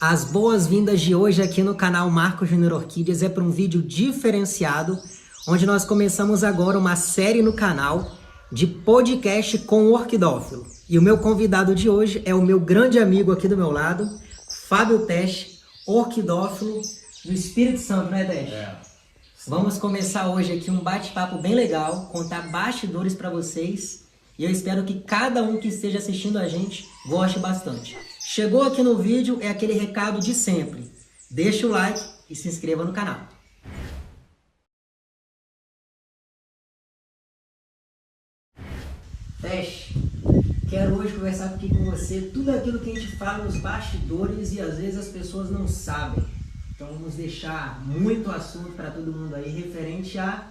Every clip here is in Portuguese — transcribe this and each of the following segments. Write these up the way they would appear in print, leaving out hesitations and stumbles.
As boas-vindas de hoje aqui no canal Marco Júnior Orquídeas é para um vídeo diferenciado, onde nós começamos agora uma série no canal de podcast com o orquidófilo. E o meu convidado de hoje é o meu grande amigo aqui do meu lado, Fábio Tesch, orquidófilo do Espírito Santo, né, Tesch? Vamos começar hoje aqui um bate-papo bem legal, contar bastidores para vocês. E eu espero que cada um que esteja assistindo a gente goste bastante. Chegou aqui no vídeo, é aquele recado de sempre. Deixa o like e se inscreva no canal. Tesch, quero hoje conversar aqui com você tudo aquilo que a gente fala nos bastidores e às vezes as pessoas não sabem. Então vamos deixar muito assunto para todo mundo aí referente a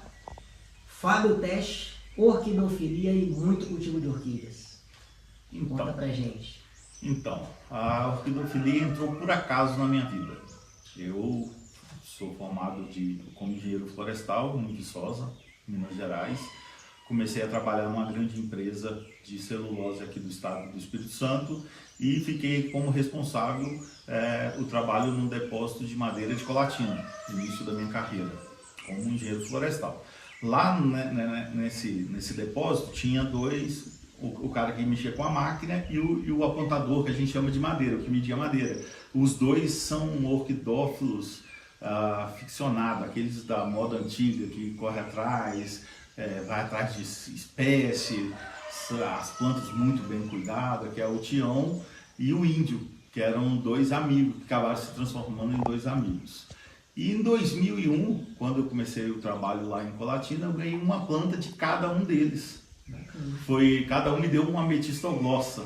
Fábio Tesch, orquidofilia e muito cultivo de orquídeas. Conta pra gente. Então, a orquidofilia entrou por acaso na minha vida. Eu sou formado como engenheiro florestal em Viçosa, Minas Gerais. Comecei a trabalhar numa grande empresa de celulose aqui do estado do Espírito Santo e fiquei como responsável o trabalho num depósito de madeira de Colatina, no início da minha carreira, como engenheiro florestal. Lá nesse depósito tinha dois, o cara que mexia com a máquina e o apontador, que a gente chama de madeira, o que media madeira. Os dois são orquidófilos ficcionados, aqueles da moda antiga, que corre atrás, vai atrás de espécie, as plantas muito bem cuidadas, que é o Tião e o Índio, que eram dois amigos, que acabaram se transformando em dois amigos. E em 2001, quando eu comecei o trabalho lá em Colatina, eu ganhei uma planta de cada um deles. Cada um me deu uma ametista glossa.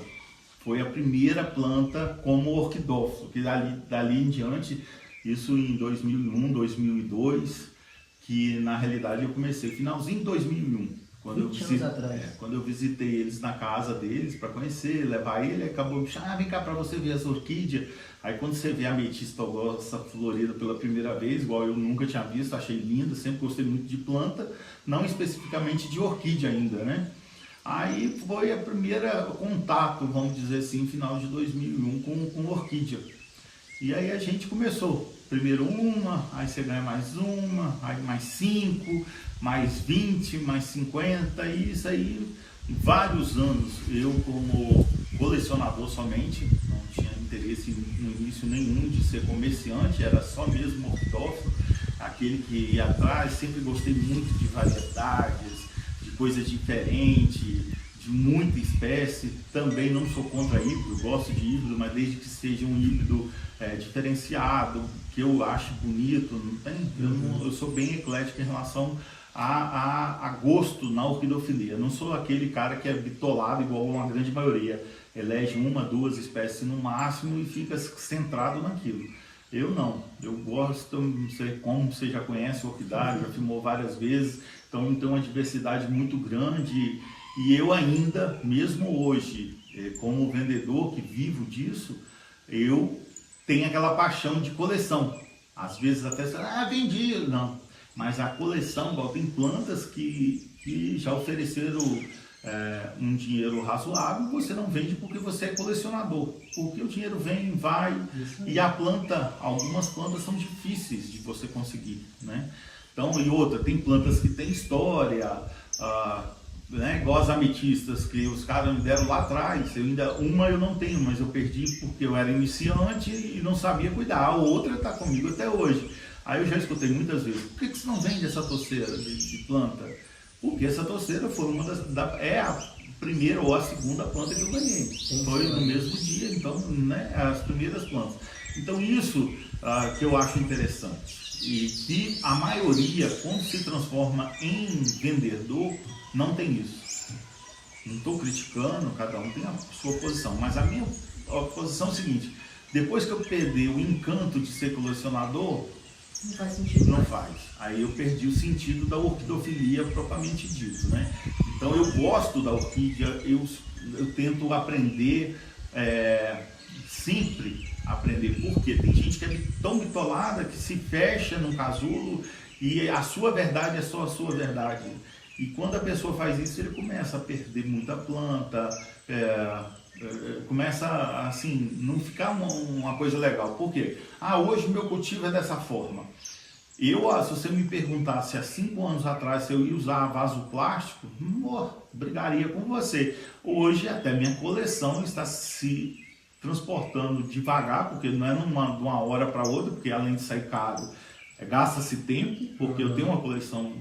Foi a primeira planta como orquidófilo, que dali em diante, isso em 2001, 2002, que na realidade eu comecei finalzinho de 2001. Quando eu visitei eles na casa deles para conhecer, levar ele, acabou me chamando, vem cá para você ver as orquídeas. Aí quando você vê a ametista glossa florida pela primeira vez, igual eu nunca tinha visto, achei linda, sempre gostei muito de planta, não especificamente de orquídea ainda, né? Aí foi a primeira contato, vamos dizer assim, final de 2001 com orquídea. E aí a gente começou, primeiro uma, aí você ganha mais uma, aí mais 5, mais 20, mais 50, e isso aí, vários anos. Eu como colecionador somente, não tinha interesse no início nenhum de ser comerciante, era só mesmo orquidófilo, aquele que ia atrás, sempre gostei muito de variedades, de coisas diferentes, de muita espécie. Também não sou contra híbrido, gosto de híbrido, mas desde que seja um híbrido diferenciado, que eu acho bonito, não tem? Eu sou bem eclético em relação a gosto na orquidofilia. Eu não sou aquele cara que é bitolado igual uma grande maioria, elege uma, duas espécies no máximo e fica centrado naquilo. Eu não, eu gosto, não sei como você já conhece o orquidário, já filmou várias vezes, então tem uma diversidade muito grande. E eu ainda, mesmo hoje, como vendedor que vivo disso, eu tenho aquela paixão de coleção. Às vezes até você vendi, não. Mas a coleção, igual tem plantas que já ofereceram um dinheiro razoável, você não vende porque você é colecionador. Porque o dinheiro vem, vai, e a planta, algumas plantas são difíceis de você conseguir, né? Então, e outra, tem plantas que têm história, igual as ametistas que os caras me deram lá atrás. Uma eu não tenho, mas eu perdi porque eu era iniciante e não sabia cuidar. A outra está comigo até hoje. Aí eu já escutei muitas vezes: por que você não vende essa toceira de planta? Porque essa toceira foi a primeira ou a segunda planta que eu ganhei. Foi no mesmo dia, então, né, as primeiras plantas. Então isso que eu acho interessante. E que a maioria, quando se transforma em vendedor, não tem isso. Não estou criticando, cada um tem a sua posição, mas a minha posição é o seguinte: depois que eu perdi o encanto de ser colecionador, não faz sentido. Não faz. Aí eu perdi o sentido da orquidofilia propriamente dito, né? Então eu gosto da orquídea, eu tento aprender, sempre aprender, porque tem gente que é tão bitolada que se fecha num casulo e a sua verdade é só a sua verdade. E quando a pessoa faz isso, ele começa a perder muita planta, Começa assim, não ficar uma coisa legal. Por quê? Hoje o meu cultivo é dessa forma. Se você me perguntasse há 5 anos atrás se eu ia usar vaso plástico, brigaria com você. Hoje até minha coleção está se transportando devagar, porque não é de uma hora para outra, porque além de sair caro, gasta-se tempo, porque eu tenho uma coleção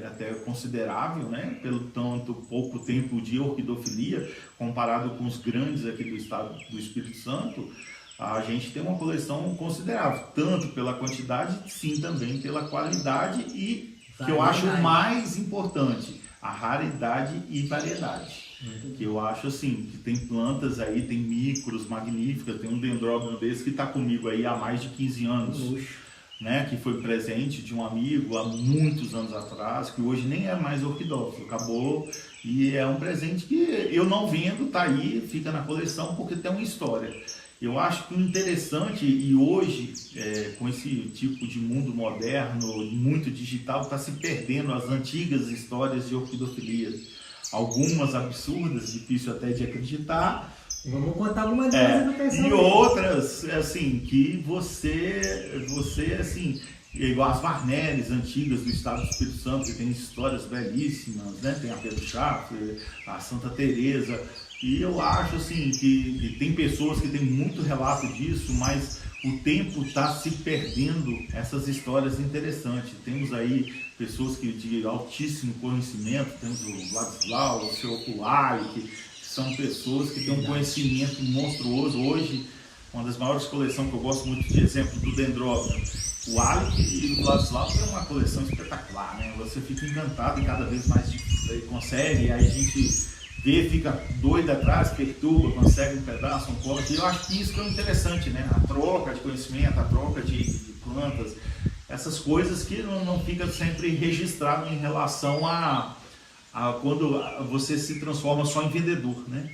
até considerável, né? Pelo tanto pouco tempo de orquidofilia, comparado com os grandes aqui do estado do Espírito Santo, a gente tem uma coleção considerável, tanto pela quantidade, sim, também pela qualidade e, que eu acho mais importante, a raridade e variedade. Que eu acho assim, que tem plantas aí, tem micros magníficas, tem um dendróbio desse que está comigo aí há mais de 15 anos. Né, que foi presente de um amigo há muitos anos atrás, que hoje nem é mais orquidófilo, acabou, e é um presente que eu não vendo, tá aí, fica na coleção porque tem uma história. Eu acho que o interessante, e hoje, com esse tipo de mundo moderno, muito digital, está se perdendo as antigas histórias de orquidofilia. Algumas absurdas, difícil até de acreditar. Vamos contar alguma coisa do pessoal. E outras, assim, que você assim, igual as Varneres antigas do estado do Espírito Santo, que tem histórias belíssimas, né? Tem a Pedro Schaeffer, a Santa Teresa. E eu acho assim que tem pessoas que têm muito relato disso, mas o tempo está se perdendo essas histórias interessantes. Temos aí pessoas de altíssimo conhecimento, temos o Vladislau, o seu Oculari, que são pessoas que têm um conhecimento monstruoso. Hoje, uma das maiores coleções que eu gosto muito de exemplo do dendróbio, o Alec e o Vladislau tem uma coleção espetacular, né? Você fica encantado e cada vez mais consegue, aí a gente vê, fica doido atrás, perturba, consegue um pedaço, um corte. E eu acho que isso que é interessante, né? A troca de conhecimento, a troca de plantas, essas coisas que não fica sempre registrado em relação a quando você se transforma só em vendedor, né?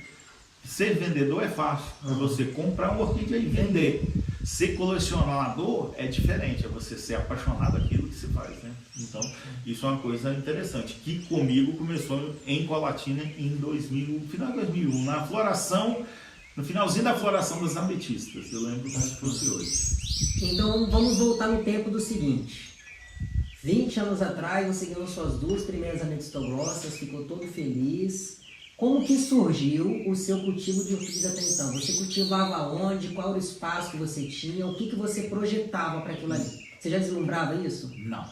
Ser vendedor é fácil, é você comprar uma orquídea e vender. Ser colecionador é diferente, é você ser apaixonado daquilo que se faz, né? Então, isso é uma coisa interessante, que comigo começou em Colatina em 2000, final de 2001, na floração, no finalzinho da floração das ametistas, eu lembro como se fosse hoje. Então, vamos voltar no tempo do seguinte. 20 anos atrás, você ganhou suas 2 primeiras ametistogrossas, ficou todo feliz. Como que surgiu o seu cultivo de orquídeas até então? Você cultivava onde? Qual era o espaço que você tinha? O que você projetava para aquilo ali? Você já deslumbrava isso? Não.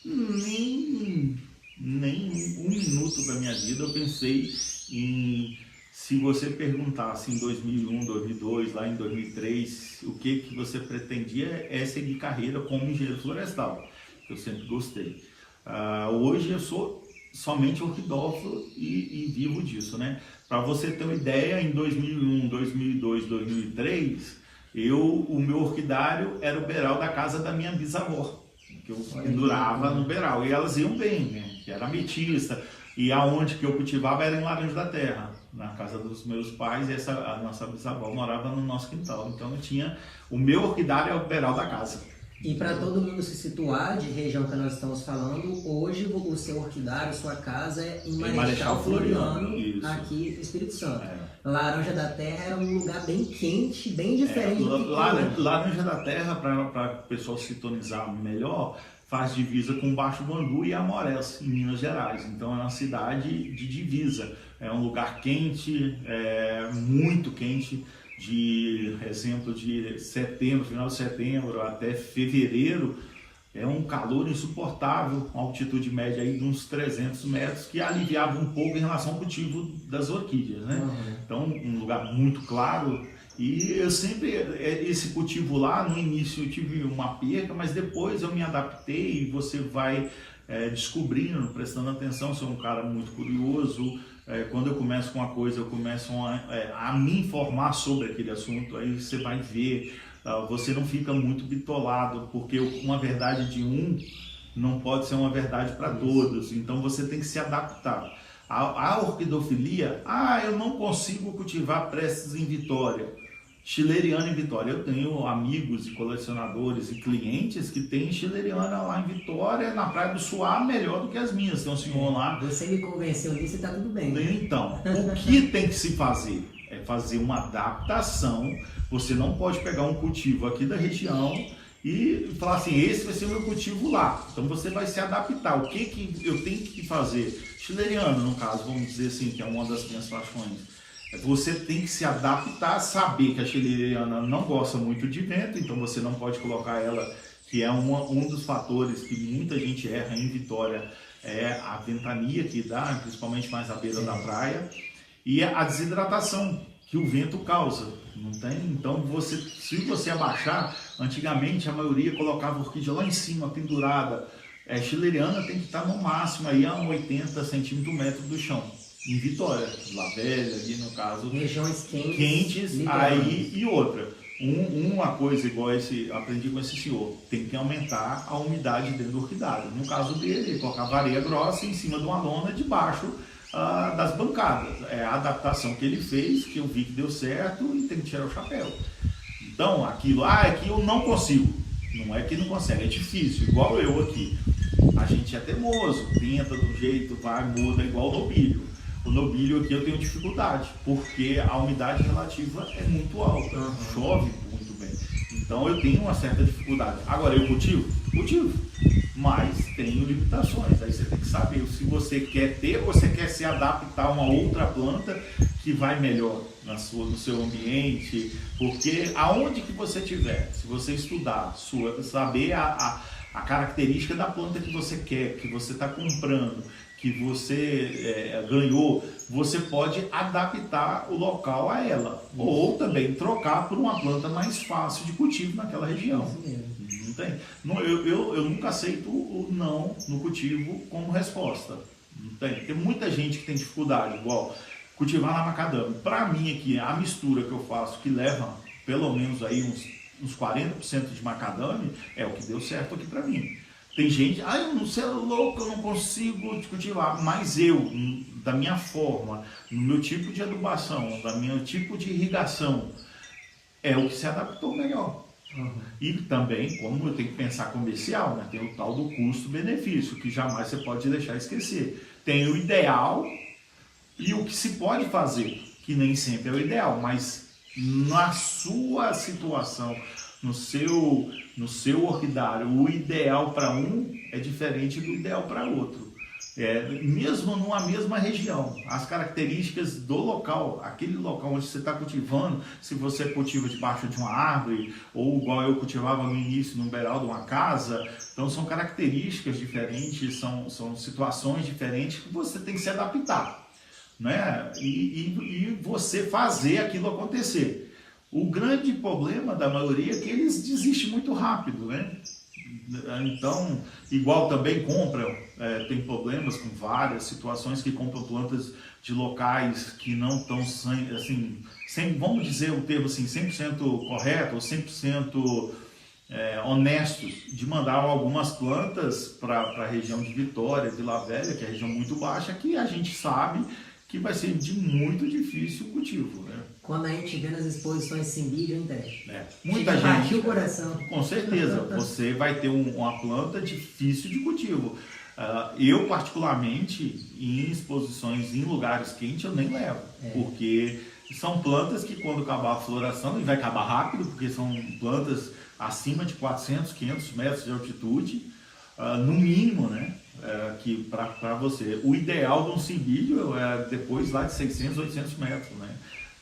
Nem um minuto da minha vida eu pensei em... Se você perguntasse em 2001, 2002, lá em 2003, o que você pretendia é seguir carreira como engenheiro florestal. Eu sempre gostei. Hoje eu sou somente orquidófilo e vivo disso, né? Para você ter uma ideia, em 2001, 2002, 2003, o meu orquidário era o beiral da casa da minha bisavó, que eu pendurava no beiral, e elas iam bem, né? Que era ametista, e aonde que eu cultivava era em Laranja da Terra, na casa dos meus pais, e a nossa bisavó morava no nosso quintal, então eu tinha, o meu orquidário é o beiral da casa. E para todo mundo se situar de região que nós estamos falando, hoje o seu orquidário, sua casa é em Marechal Floriano, aqui no Espírito Santo. Laranja da Terra era um lugar bem quente, bem diferente do que Laranja da Terra, para o pessoal sintonizar melhor, faz divisa com Baixo Bangu e Amorés, em Minas Gerais. Então é uma cidade de divisa, é um lugar quente, muito quente. De exemplo, de setembro, final de setembro até fevereiro, é um calor insuportável, uma altitude média aí de uns 300 metros, que aliviava um pouco em relação ao cultivo das orquídeas, né? Então, um lugar muito claro, e eu sempre, esse cultivo lá, no início eu tive uma perca, mas depois eu me adaptei, e você vai descobrindo, prestando atenção, sou um cara muito curioso. Quando eu começo com uma coisa, eu começo a me informar sobre aquele assunto, aí você vai ver, você não fica muito bitolado, porque uma verdade de um não pode ser uma verdade para todos, então você tem que se adaptar. A orquidofilia, eu não consigo cultivar Prestes em Vitória, Schilleriana em Vitória. Eu tenho amigos e colecionadores e clientes que têm Schilleriana lá em Vitória, na Praia do Suá, melhor do que as minhas. Tem um senhor lá. Você me convenceu disso e tá tudo bem. Então, o que tem que se fazer? É fazer uma adaptação. Você não pode pegar um cultivo aqui da região e falar assim, esse vai ser o meu cultivo lá. Então você vai se adaptar. O que eu tenho que fazer? Schilleriana, no caso, vamos dizer assim, que é uma das minhas paixões. Você tem que se adaptar, saber que a Schilleriana não gosta muito de vento, então você não pode colocar ela, que é um dos fatores que muita gente erra em Vitória, é a ventania que dá, principalmente mais à beira da praia, e a desidratação que o vento causa, não tem? Então, se você abaixar, antigamente a maioria colocava a orquídea lá em cima, pendurada. Schilleriana tem que estar no máximo aí a 80 centímetros metro do chão. Em Vitória, Vila Velha, ali no caso. Regiões quentes aí, e outra. Uma coisa igual aprendi com esse senhor, tem que aumentar a umidade dentro do orquidário. No caso dele, ele colocava areia grossa em cima de uma lona debaixo das bancadas. É a adaptação que ele fez, que eu vi que deu certo e tem que tirar o chapéu. Então, aquilo, aqui eu não consigo. Não é que não consegue, é difícil, igual eu aqui. A gente é teimoso, tenta do jeito, vai, muda, igual o nobilho. O nobilho aqui eu tenho dificuldade, porque a umidade relativa é muito alta, chove muito bem. Então eu tenho uma certa dificuldade. Agora eu cultivo, mas tenho limitações. Aí você tem que saber se você quer ter ou você quer se adaptar a uma outra planta que vai melhor no seu ambiente, porque aonde que você estiver, se você estudar, saber a característica da planta que você quer, que você está comprando, que você ganhou, você pode adaptar o local a ela. Ou também trocar por uma planta mais fácil de cultivo naquela região. Não tem? Eu nunca aceito o não no cultivo como resposta. Não tem? Tem muita gente que tem dificuldade, igual cultivar na macadâmia. Para mim aqui, a mistura que eu faço, que leva pelo menos aí uns 40% de macadâmia, é o que deu certo aqui para mim. Tem gente, eu não sei, louco, eu não consigo cultivar, mas eu, da minha forma, no meu tipo de adubação, no meu tipo de irrigação, é o que se adaptou melhor. E também, como eu tenho que pensar comercial, né, tem o tal do custo-benefício, que jamais você pode deixar esquecer. Tem o ideal e o que se pode fazer, que nem sempre é o ideal, mas na sua situação, no seu orquidário, o ideal para um é diferente do ideal para outro. Mesmo numa mesma região, as características do local, aquele local onde você está cultivando, se você cultiva debaixo de uma árvore, ou igual eu cultivava no início, no beiral de uma casa, então são características diferentes, são situações diferentes que você tem que se adaptar, né? E você fazer aquilo acontecer. O grande problema da maioria é que eles desistem muito rápido, né? Então, igual também compram, tem problemas com várias situações que compram plantas de locais que não estão, assim, vamos dizer o termo assim, 100% correto ou 100% honestos, de mandar algumas plantas para a região de Vitória, Vila Velha, que é a região muito baixa, que a gente sabe que vai ser de muito difícil o cultivo, né? Quando a gente vê nas exposições sem vídeo, interessa. Muita gente. O coração. Com certeza, você vai ter uma planta difícil de cultivo. Eu, particularmente, em exposições em lugares quentes, eu nem levo. Porque são plantas que, quando acabar a floração, e vai acabar rápido, porque são plantas acima de 400, 500 metros de altitude, no mínimo, né? Que para você, o ideal de um cimbilho é depois lá de 600, 800 metros, né?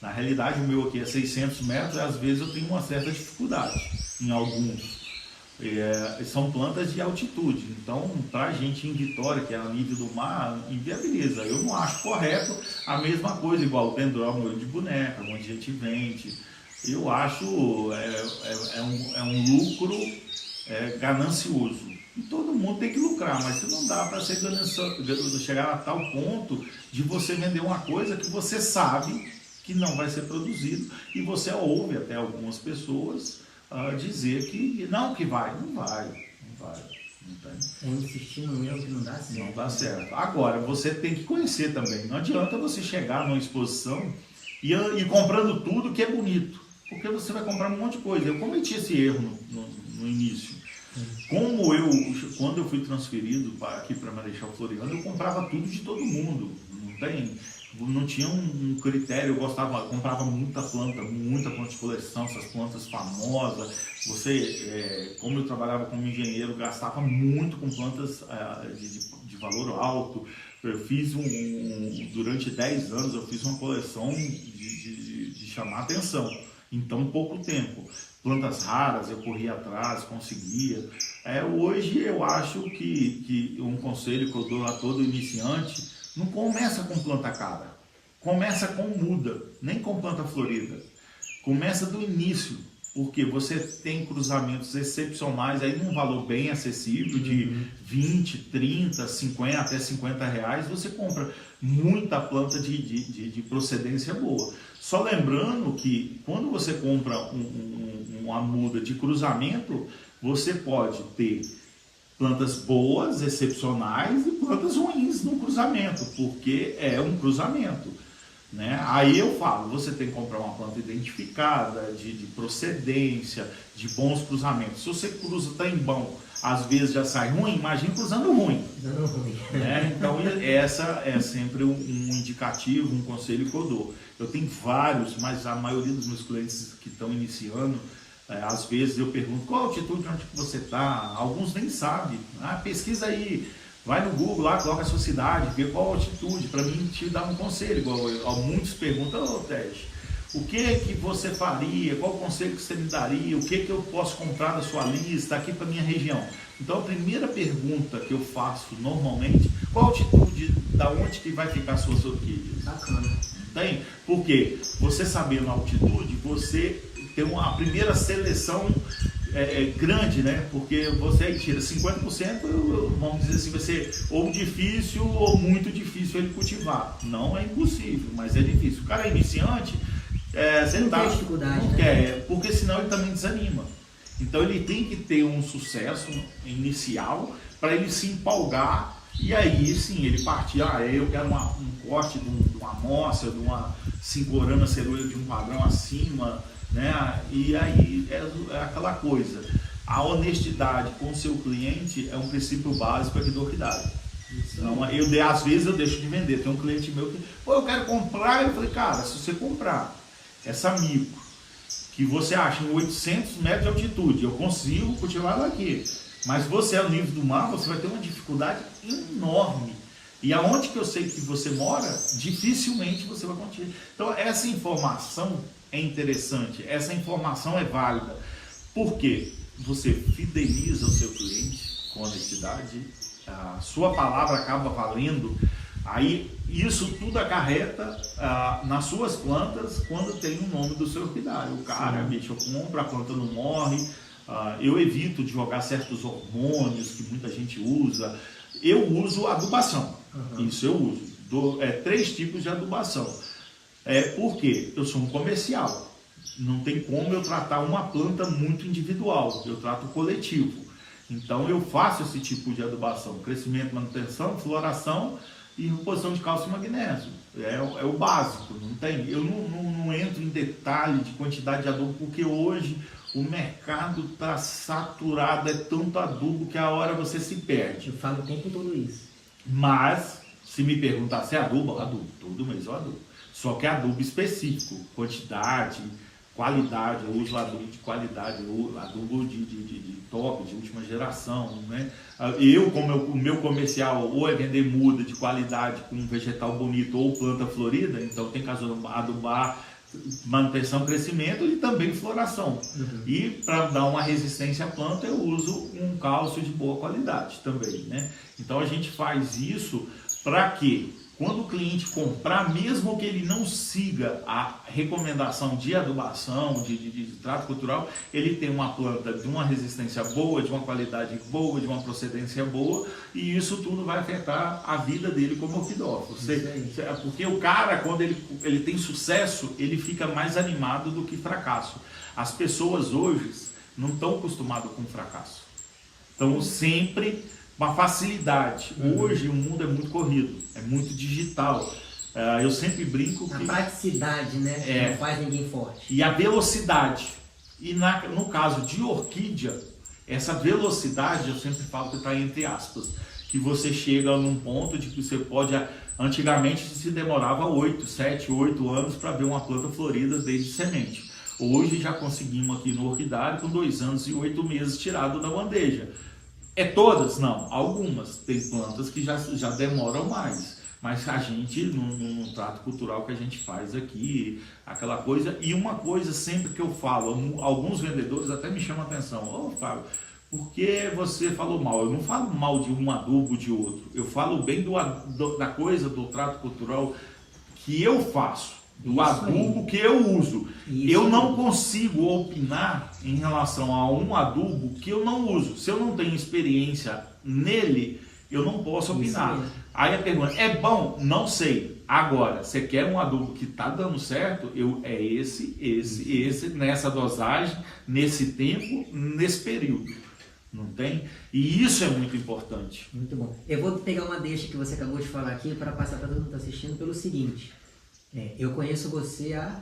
Na realidade, o meu aqui é 600 metros e às vezes eu tenho uma certa dificuldade em alguns. São plantas de altitude, então para a gente em Vitória, que é a nível do mar, inviabiliza. Eu não acho correto a mesma coisa, igual o pendrol, olho de boneca, onde a gente vende. Eu acho um lucro ganancioso. E todo mundo tem que lucrar, mas não dá para ser ganancioso, chegar a tal ponto de você vender uma coisa que você sabe que não vai ser produzido, e você ouve até algumas pessoas dizer que não, que vai. Não vai. Insistir no meu que não dá certo. Não dá certo. Agora, você tem que conhecer também. Não adianta você chegar numa exposição e comprando tudo que é bonito, porque você vai comprar um monte de coisa. Eu cometi esse erro no início. Quando eu fui transferido aqui para Marechal Floriano, eu comprava tudo de todo mundo. Não tem? não tinha um critério. Eu comprava muita planta de coleção, essas plantas famosas. Como eu trabalhava como engenheiro, gastava muito com plantas de valor alto. Eu fiz durante 10 anos, eu fiz uma coleção de chamar atenção em tão pouco tempo. Plantas raras, eu corria atrás, conseguia. Hoje eu acho que um conselho que eu dou a todo iniciante: não começa com planta cara, começa com muda, nem com planta florida. Começa do início, porque você tem cruzamentos excepcionais aí num valor bem acessível, de 20, 30, 50 até 50 reais. Você compra muita planta de procedência boa. Só lembrando que quando você compra uma muda de cruzamento, você pode ter plantas boas, excepcionais, e plantas ruins no cruzamento, porque é um cruzamento, né? Aí eu falo, você tem que comprar uma planta identificada, de procedência, de bons cruzamentos. Se você cruza trem bom, às vezes já sai ruim, imagina cruzando ruim. Né? Então essa é sempre um indicativo, um conselho que eu dou. Eu tenho vários, mas a maioria dos meus clientes que estão iniciando, às vezes eu pergunto: qual a altitude onde você está? Alguns nem sabem. Pesquisa aí, vai no Google lá, coloca a sua cidade, vê qual a altitude, para mim te dar um conselho. Igual muitos perguntam: ô Teste, o que você faria? Qual o conselho que você me daria? O que eu posso comprar da sua lista aqui para minha região? Então a primeira pergunta que eu faço normalmente: qual a altitude, da onde que vai ficar as suas orquídeas? Bacana. Tem? Porque você sabendo a altitude, você tem uma primeira seleção grande, né? Porque você tira 50%, vamos dizer assim, vai ser ou difícil ou muito difícil ele cultivar. Não é impossível, mas é difícil. O cara é iniciante, não tem dificuldade, não né? quer, porque senão ele também desanima. Então ele tem que ter um sucesso inicial para ele se empolgar. E aí sim, ele partir: eu quero um corte de uma amostra, de uma 5-orana ceruleira de um padrão acima, né? E aí é aquela coisa. A honestidade com o seu cliente é um princípio básico aqui da orquidária. Então, às vezes eu deixo de vender. Tem um cliente meu que: eu quero comprar. Eu falei: cara, se você comprar essa mico que você acha em 800 metros de altitude, eu consigo cultivar ela aqui. Mas você ao nível do mar, você vai ter uma dificuldade enorme. E aonde que eu sei que você mora, dificilmente você vai conseguir. Então essa informação é interessante, essa informação é válida. Por quê? Você fideliza o seu cliente com honestidade, a sua palavra acaba valendo. Aí isso tudo acarreta nas suas plantas quando tem o nome do seu orquidário. O cara, bicho, eu compro, a planta não morre. Eu evito de jogar certos hormônios que muita gente usa. Eu uso adubação. Isso eu uso. 3 tipos de adubação. Por quê? Eu sou um comercial. Não tem como eu tratar uma planta muito individual. Eu trato coletivo. Então eu faço esse tipo de adubação: crescimento, manutenção, floração e reposição de cálcio e magnésio. É o básico. Eu não entro em detalhe de quantidade de adubo, porque hoje o mercado está saturado, é tanto adubo que a hora você se perde. Eu falo o tempo todo isso. Mas, se me perguntar se é adubo, todo mês eu adubo. Só que é adubo específico, quantidade, qualidade. Eu uso adubo de qualidade, adubo de top, de última geração, né? Como o meu comercial ou é vender muda de qualidade com vegetal bonito ou planta florida, então tem que adubar manutenção, crescimento e também floração. E para dar uma resistência à planta, eu uso um cálcio de boa qualidade também, né? Então a gente faz isso para que quando o cliente comprar, mesmo que ele não siga a recomendação de adubação, de trato cultural, ele tem uma planta de uma resistência boa, de uma qualidade boa, de uma procedência boa, e isso tudo vai afetar a vida dele como orquidófilo. Porque o cara, quando ele tem sucesso, ele fica mais animado do que fracasso. As pessoas hoje não estão acostumadas com fracasso. Então sempre uma facilidade. Hoje o mundo é muito corrido, é muito digital. Eu sempre brinco que... A praticidade, né? Não faz ninguém forte. E a velocidade. E no caso de orquídea, essa velocidade, eu sempre falo que está entre aspas. que você chega num ponto de que você pode... Antigamente se demorava 7, 8 anos para ver uma planta florida desde semente. Hoje já conseguimos aqui no orquidário com 2 anos e 8 meses tirado da bandeja. É todas? Não, algumas. Tem plantas que já demoram mais. Mas a gente, no trato cultural que a gente faz aqui, aquela coisa... E uma coisa sempre que eu falo, alguns vendedores até me chamam a atenção. Ô, Fábio, por que você falou mal? Eu não falo mal de um adubo de outro. Eu falo bem da coisa, do trato cultural que eu faço. Do isso adubo aí que eu uso. Isso eu não consigo opinar em relação a um adubo que eu não uso. Se eu não tenho experiência nele, eu não posso opinar. Aí a pergunta, é bom? Não sei. Agora, você quer um adubo que está dando certo? É esse, nessa dosagem, nesse tempo, nesse período. Não tem? E isso é muito importante. Muito bom. Eu vou pegar uma deixa que você acabou de falar aqui para passar para todo mundo que está assistindo pelo seguinte. Eu conheço você há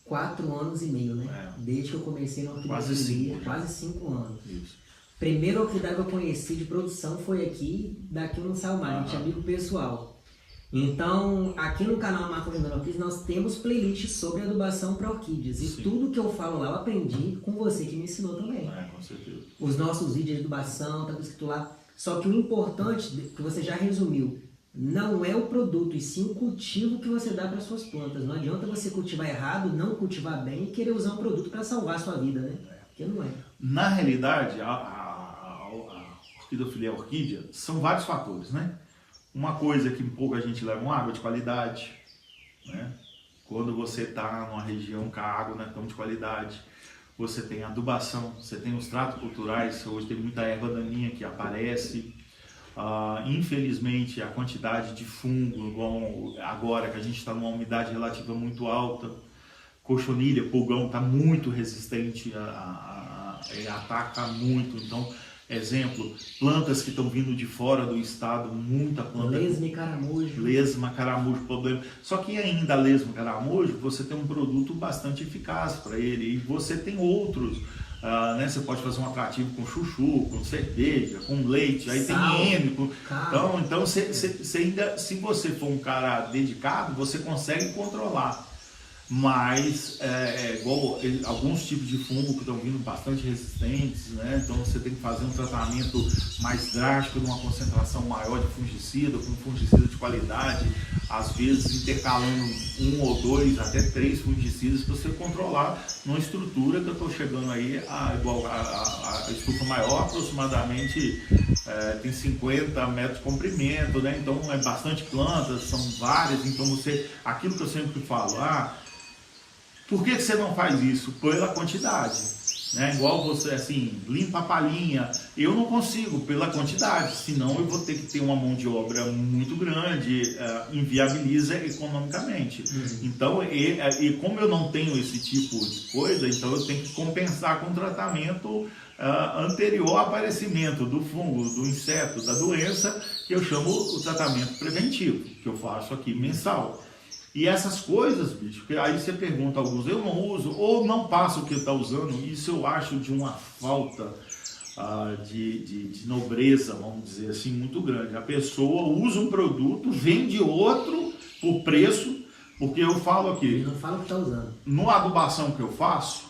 4 anos e meio, né? Desde que eu comecei no orquidaria, quase 5 anos. Isso. Primeiro orquidário que eu conheci de produção foi aqui, daqui no Salmar, a gente é amigo pessoal. Então, aqui no canal Marcos Júnior Orquídeas, nós temos playlists sobre adubação para orquídeas. E tudo que eu falo lá, eu aprendi com você que me ensinou também. Com certeza. Os nossos vídeos de adubação, tá tudo escrito lá. Só que o importante, que você já resumiu, não é o produto, e sim o cultivo que você dá para suas plantas. Não adianta você cultivar errado, não cultivar bem e querer usar um produto para salvar a sua vida, né? Porque não é. Na realidade, a orquidofilia orquídea são vários fatores, né? Uma coisa que pouco a gente leva uma água de qualidade, né? Quando você está numa região que a água não é tão de qualidade, você tem adubação, você tem os tratos culturais, hoje tem muita erva daninha que aparece. Infelizmente a quantidade de fungo, igual agora que a gente está numa umidade relativa muito alta, cochonilha, pulgão está muito resistente, ataca muito. Então, exemplo, plantas que estão vindo de fora do estado, muita planta. Lesma e caramujo. Lesma, caramujo, problema. Só que ainda a lesma e caramujo, você tem um produto bastante eficaz para ele. E você tem outros. Né? Você pode fazer um atrativo com chuchu, com cerveja, com leite, aí sal, tem hêmico. Então você ainda, se você for um cara dedicado, você consegue controlar. Mas igual alguns tipos de fungo que estão vindo bastante resistentes, né? Então você tem que fazer um tratamento mais drástico, numa concentração maior de fungicida, com fungicida de qualidade, às vezes intercalando 1 ou 2, até 3 fungicidas para você controlar numa estrutura que eu estou chegando aí, a estufa maior aproximadamente tem 50 metros de comprimento, né? Então é bastante plantas, são várias, então aquilo que eu sempre falo, por que você não faz isso? Pela quantidade, né? Igual você, assim, limpa a palhinha, eu não consigo pela quantidade, senão eu vou ter que ter uma mão de obra muito grande, inviabiliza economicamente. Então, como eu não tenho esse tipo de coisa, então eu tenho que compensar com tratamento anterior ao aparecimento do fungo, do inseto, da doença, que eu chamo o tratamento preventivo, que eu faço aqui mensal. E essas coisas, bicho, que aí você pergunta a alguns, eu não uso, ou não passo o que está usando, isso eu acho de uma falta de nobreza, vamos dizer assim, muito grande. A pessoa usa um produto, vende outro por preço, porque eu falo aqui... Não fala o que está usando. No adubação que eu faço,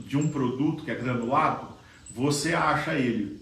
de um produto que é granulado, você acha ele,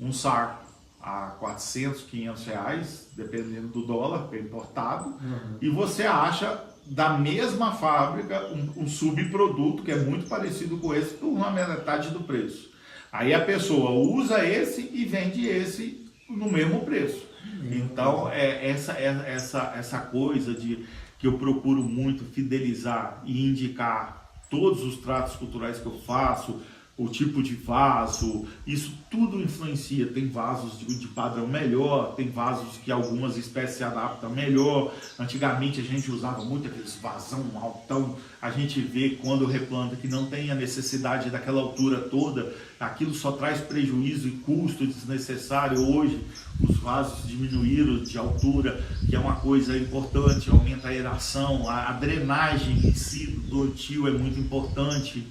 um saco, a 400, 500 reais, dependendo do dólar, é importado, e você acha da mesma fábrica um subproduto que é muito parecido com esse por uma metade do preço. Aí a pessoa usa esse e vende esse no mesmo preço. Então essa coisa que eu procuro muito fidelizar e indicar todos os tratos culturais que eu faço, o tipo de vaso, isso tudo influencia. Tem vasos de padrão melhor, tem vasos que algumas espécies se adaptam melhor. Antigamente a gente usava muito aqueles vasão altão, a gente vê quando replanta que não tem a necessidade daquela altura toda, aquilo só traz prejuízo e custo desnecessário. Hoje os vasos diminuíram de altura, que é uma coisa importante, aumenta a aeração, a drenagem em si do plantio é muito importante.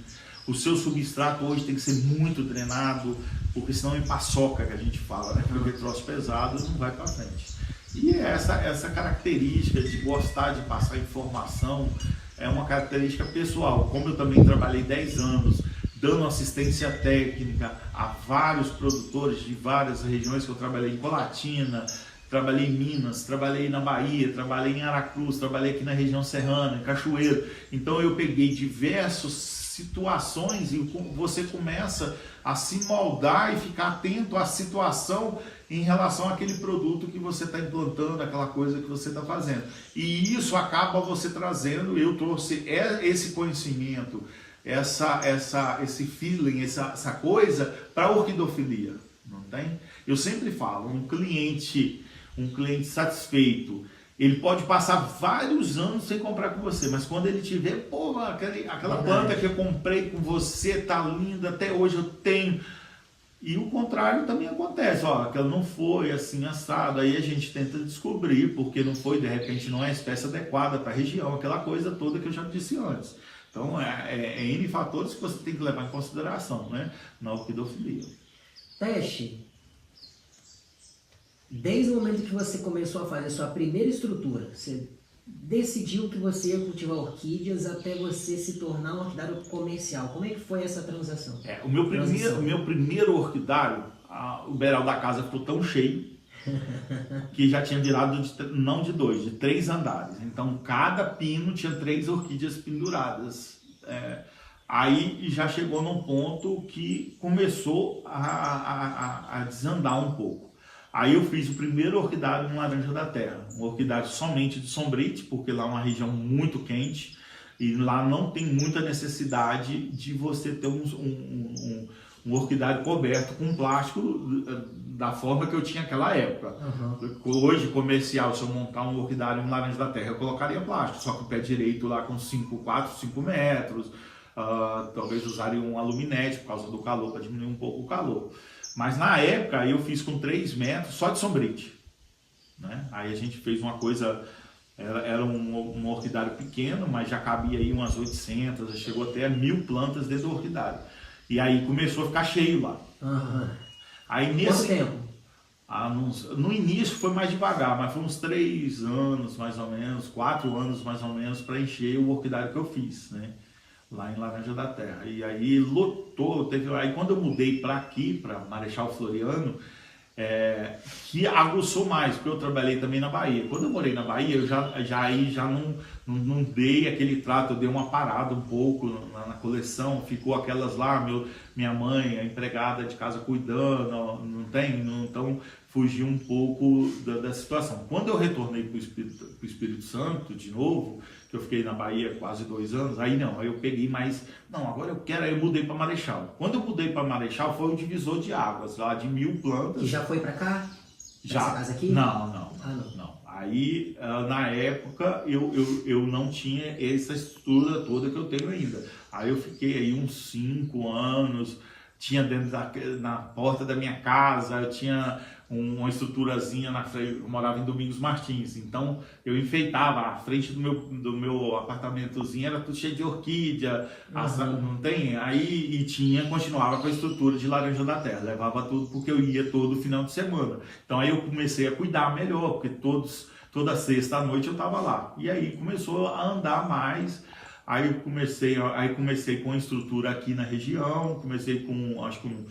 O seu substrato hoje tem que ser muito drenado, porque senão empaçoca, que a gente fala, né? Porque troço pesado não vai para frente. E essa característica de gostar de passar informação é uma característica pessoal. Como eu também trabalhei 10 anos dando assistência técnica a vários produtores de várias regiões, que eu trabalhei em Colatina, trabalhei em Minas, trabalhei na Bahia, trabalhei em Aracruz, trabalhei aqui na região serrana, em Cachoeiro. Então eu peguei diversas situações e você começa a se moldar e ficar atento à situação em relação àquele produto que você está implantando, aquela coisa que você está fazendo. E isso acaba você trazendo, eu trouxe esse conhecimento, esse feeling, essa coisa para a orquidofilia, não tem? Eu sempre falo, um cliente satisfeito, ele pode passar vários anos sem comprar com você, mas quando ele tiver, pô, aquela planta que eu comprei com você tá linda, até hoje eu tenho. E o contrário também acontece, ó, aquela não foi assim assado, aí a gente tenta descobrir porque não foi, de repente não é a espécie adequada para a região, aquela coisa toda que eu já disse antes. Então é N fatores que você tem que levar em consideração, né, na orquidofilia. Teste. Desde o momento que você começou a fazer a sua primeira estrutura, você decidiu que você ia cultivar orquídeas até você se tornar um orquidário comercial. Como é que foi essa transação? O meu primeiro orquidário, o beiral da casa ficou tão cheio que já tinha virado não de 2, de 3 andares. Então cada pino tinha 3 orquídeas penduradas. Aí já chegou num ponto que começou a desandar um pouco. Aí eu fiz o primeiro orquidário no Laranja da Terra, um orquidário somente de sombrite, porque lá é uma região muito quente e lá não tem muita necessidade de você ter um orquidário coberto com plástico da forma que eu tinha naquela época. Uhum. Hoje, comercial, se eu montar um orquidário no Laranja da Terra, eu colocaria plástico, só que o pé direito lá com 4, 5 metros, talvez usaria um aluminete por causa do calor, para diminuir um pouco o calor. Mas na época eu fiz com 3 metros só de sombrite, né? Aí a gente fez uma coisa, era um orquidário pequeno, mas já cabia aí umas 800, chegou até a 1000 plantas dentro do orquidário. E aí começou a ficar cheio lá. Uhum. Aí Quanto tempo? No início foi mais devagar, mas foi uns 3 anos mais ou menos, 4 anos mais ou menos para encher o orquidário que eu fiz, né? Lá em Laranja da Terra. E aí lotou, aí quando eu mudei para aqui, para Marechal Floriano, que aguçou mais, porque eu trabalhei também na Bahia. Quando eu morei na Bahia, eu já não dei aquele trato, eu dei uma parada um pouco na coleção, ficou aquelas lá, minha mãe, a empregada de casa cuidando, então fugi um pouco da situação. Quando eu retornei para o Espírito Santo de novo, que eu fiquei na Bahia quase 2 anos, aí eu peguei mais, agora aí eu mudei para Marechal. Quando eu mudei para Marechal, foi o divisor de águas, lá de 1000 plantas. E já foi para cá? Já. Essa casa aqui? Não. Aí, na época, eu não tinha essa estrutura toda que eu tenho ainda. Aí eu fiquei aí uns 5 anos, tinha dentro na porta da minha casa, eu tinha uma estruturazinha na frente, eu morava em Domingos Martins, então eu enfeitava a frente do meu apartamentozinho, era tudo cheio de orquídea, não tem? Aí continuava com a estrutura de Laranja da Terra, levava tudo porque eu ia todo final de semana. Então aí eu comecei a cuidar melhor, porque toda sexta à noite eu estava lá. E aí começou a andar mais. Aí comecei com a estrutura aqui na região, comecei com, acho que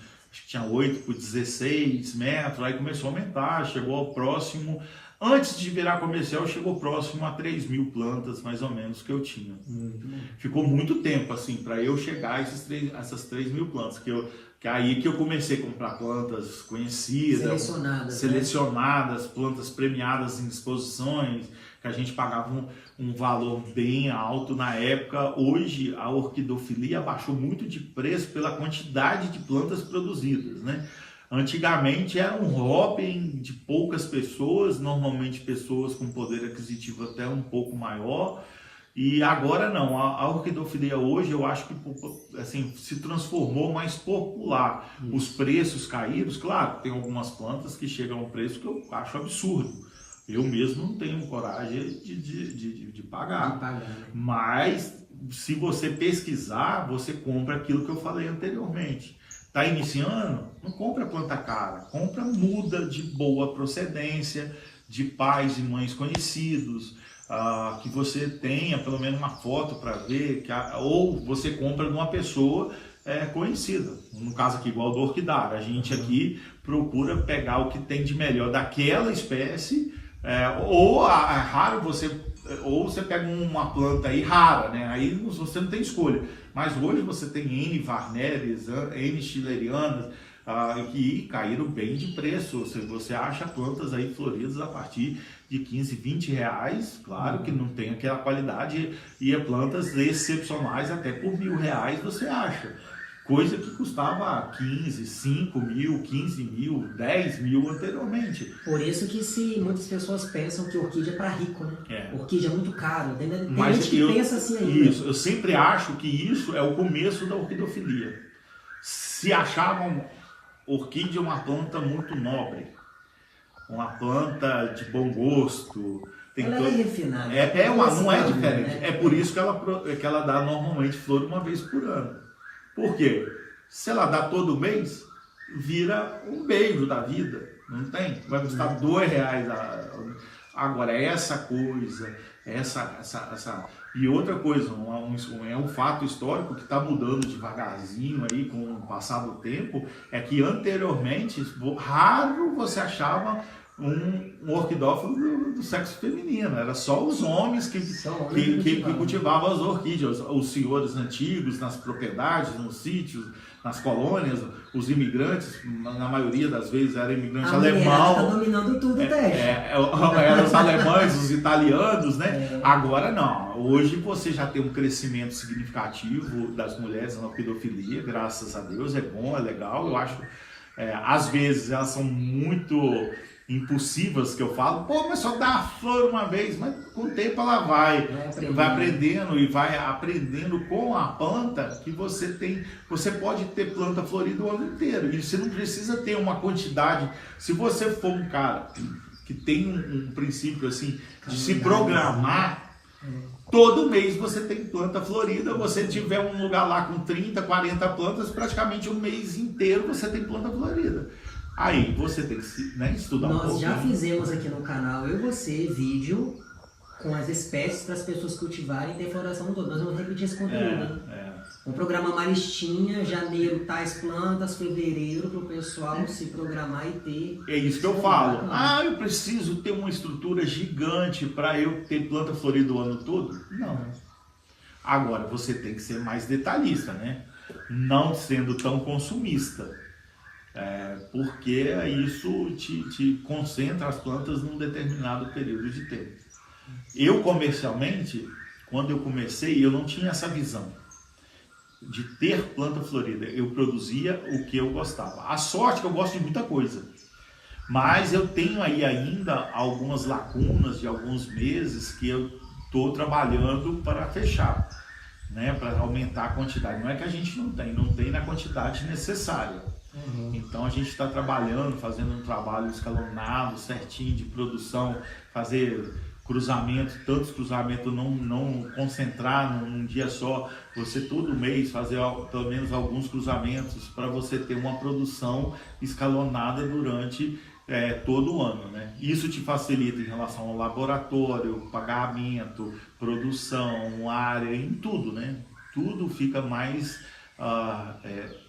tinha 8 por 16 metros, aí começou a aumentar, chegou ao próximo, antes de virar comercial, chegou próximo a 3.000 plantas, mais ou menos, que eu tinha. Ficou muito tempo, assim, para eu chegar a essas 3.000 plantas, que aí que eu comecei a comprar plantas conhecidas, selecionadas, plantas premiadas em exposições, que a gente pagava um valor bem alto na época. Hoje a orquidofilia abaixou muito de preço pela quantidade de plantas produzidas, né? Antigamente era um hobby de poucas pessoas, normalmente pessoas com poder aquisitivo até um pouco maior, e agora não. A orquidofilia hoje eu acho que assim, se transformou mais popular. Os preços caíram, claro, tem algumas plantas que chegam a um preço que eu acho absurdo. Eu mesmo não tenho coragem de pagar. Mas se você pesquisar, você compra aquilo que eu falei anteriormente. Está iniciando? Não compra planta cara, compra muda de boa procedência, de pais e mães conhecidos, que você tenha pelo menos uma foto para ver, ou você compra de uma pessoa conhecida. No caso aqui, igual do orquidário, a gente aqui procura pegar o que tem de melhor daquela espécie, ou é raro ou você pega uma planta aí rara, né? Aí você não tem escolha. Mas hoje você tem N Varneres, N Schillerianas, que caíram bem de preço. Você acha plantas aí floridas a partir de 15, 20 reais. Claro que não tem aquela qualidade, e plantas excepcionais até por R$ 1.000 você acha. Coisa que custava 15, 5 mil, 15 mil, 10 mil anteriormente. Por isso que muitas pessoas pensam que orquídea é para rico, né? Orquídea é muito caro. Tem Mas gente que pensa assim ainda. Isso, eu sempre acho que isso é o começo da orquidofilia. Se achavam orquídea uma planta muito nobre, uma planta de bom gosto. Ela é refinada. Não é diferente. Né? É por isso que ela dá normalmente flor uma vez por ano. Por quê? Se ela dá todo mês, vira um beijo da vida. Não tem? Vai custar R$ 2. Agora, essa coisa, E outra coisa, é um fato histórico que está mudando devagarzinho aí com o passar do tempo, é que anteriormente, raro você achava um orquidófilo do sexo feminino. Era só os homens que cultivavam as orquídeas. Os senhores antigos, nas propriedades, nos sítios, nas colônias, os imigrantes, na maioria das vezes era imigrante alemão. Está dominando tudo, eram os alemães, os italianos, né? Agora não. Hoje você já tem um crescimento significativo das mulheres na orquidofilia, graças a Deus. É bom, é legal. Eu acho, às vezes elas são muito impulsivas, que eu falo, mas só dá a flor uma vez, mas com o tempo ela vai aprendendo e vai aprendendo com a planta que você pode ter planta florida o ano inteiro, e você não precisa ter uma quantidade. Se você for um cara que tem um princípio assim, de se programar, todo mês você tem planta florida. Você tiver um lugar lá com 30, 40 plantas, praticamente um mês inteiro você tem planta florida. Aí você tem que estudar um pouco. Nós já fizemos aqui no canal, eu e você, vídeo com as espécies para as pessoas cultivarem e ter floração toda. Nós vamos repetir esse conteúdo. Um programa Maristinha, janeiro tais plantas, fevereiro, para o pessoal se programar e ter. É isso que eu falo. Eu preciso ter uma estrutura gigante para eu ter planta florida o ano todo? Não. Agora, você tem que ser mais detalhista, né? Não sendo tão consumista. Porque isso te concentra as plantas num determinado período de tempo. Eu comercialmente, quando eu comecei, eu não tinha essa visão de ter planta florida. Eu produzia o que eu gostava. A sorte é que eu gosto de muita coisa, mas eu tenho aí ainda algumas lacunas de alguns meses que eu estou trabalhando para fechar, né? Para aumentar a quantidade. Não é que a gente não tem na quantidade necessária. Então a gente está trabalhando, fazendo um trabalho escalonado, certinho de produção, fazer cruzamento, tantos cruzamentos, não concentrar num dia só, você todo mês fazer pelo menos alguns cruzamentos para você ter uma produção escalonada durante todo o ano, né? Isso te facilita em relação ao laboratório, pagamento, produção, área, em tudo, né? Tudo fica mais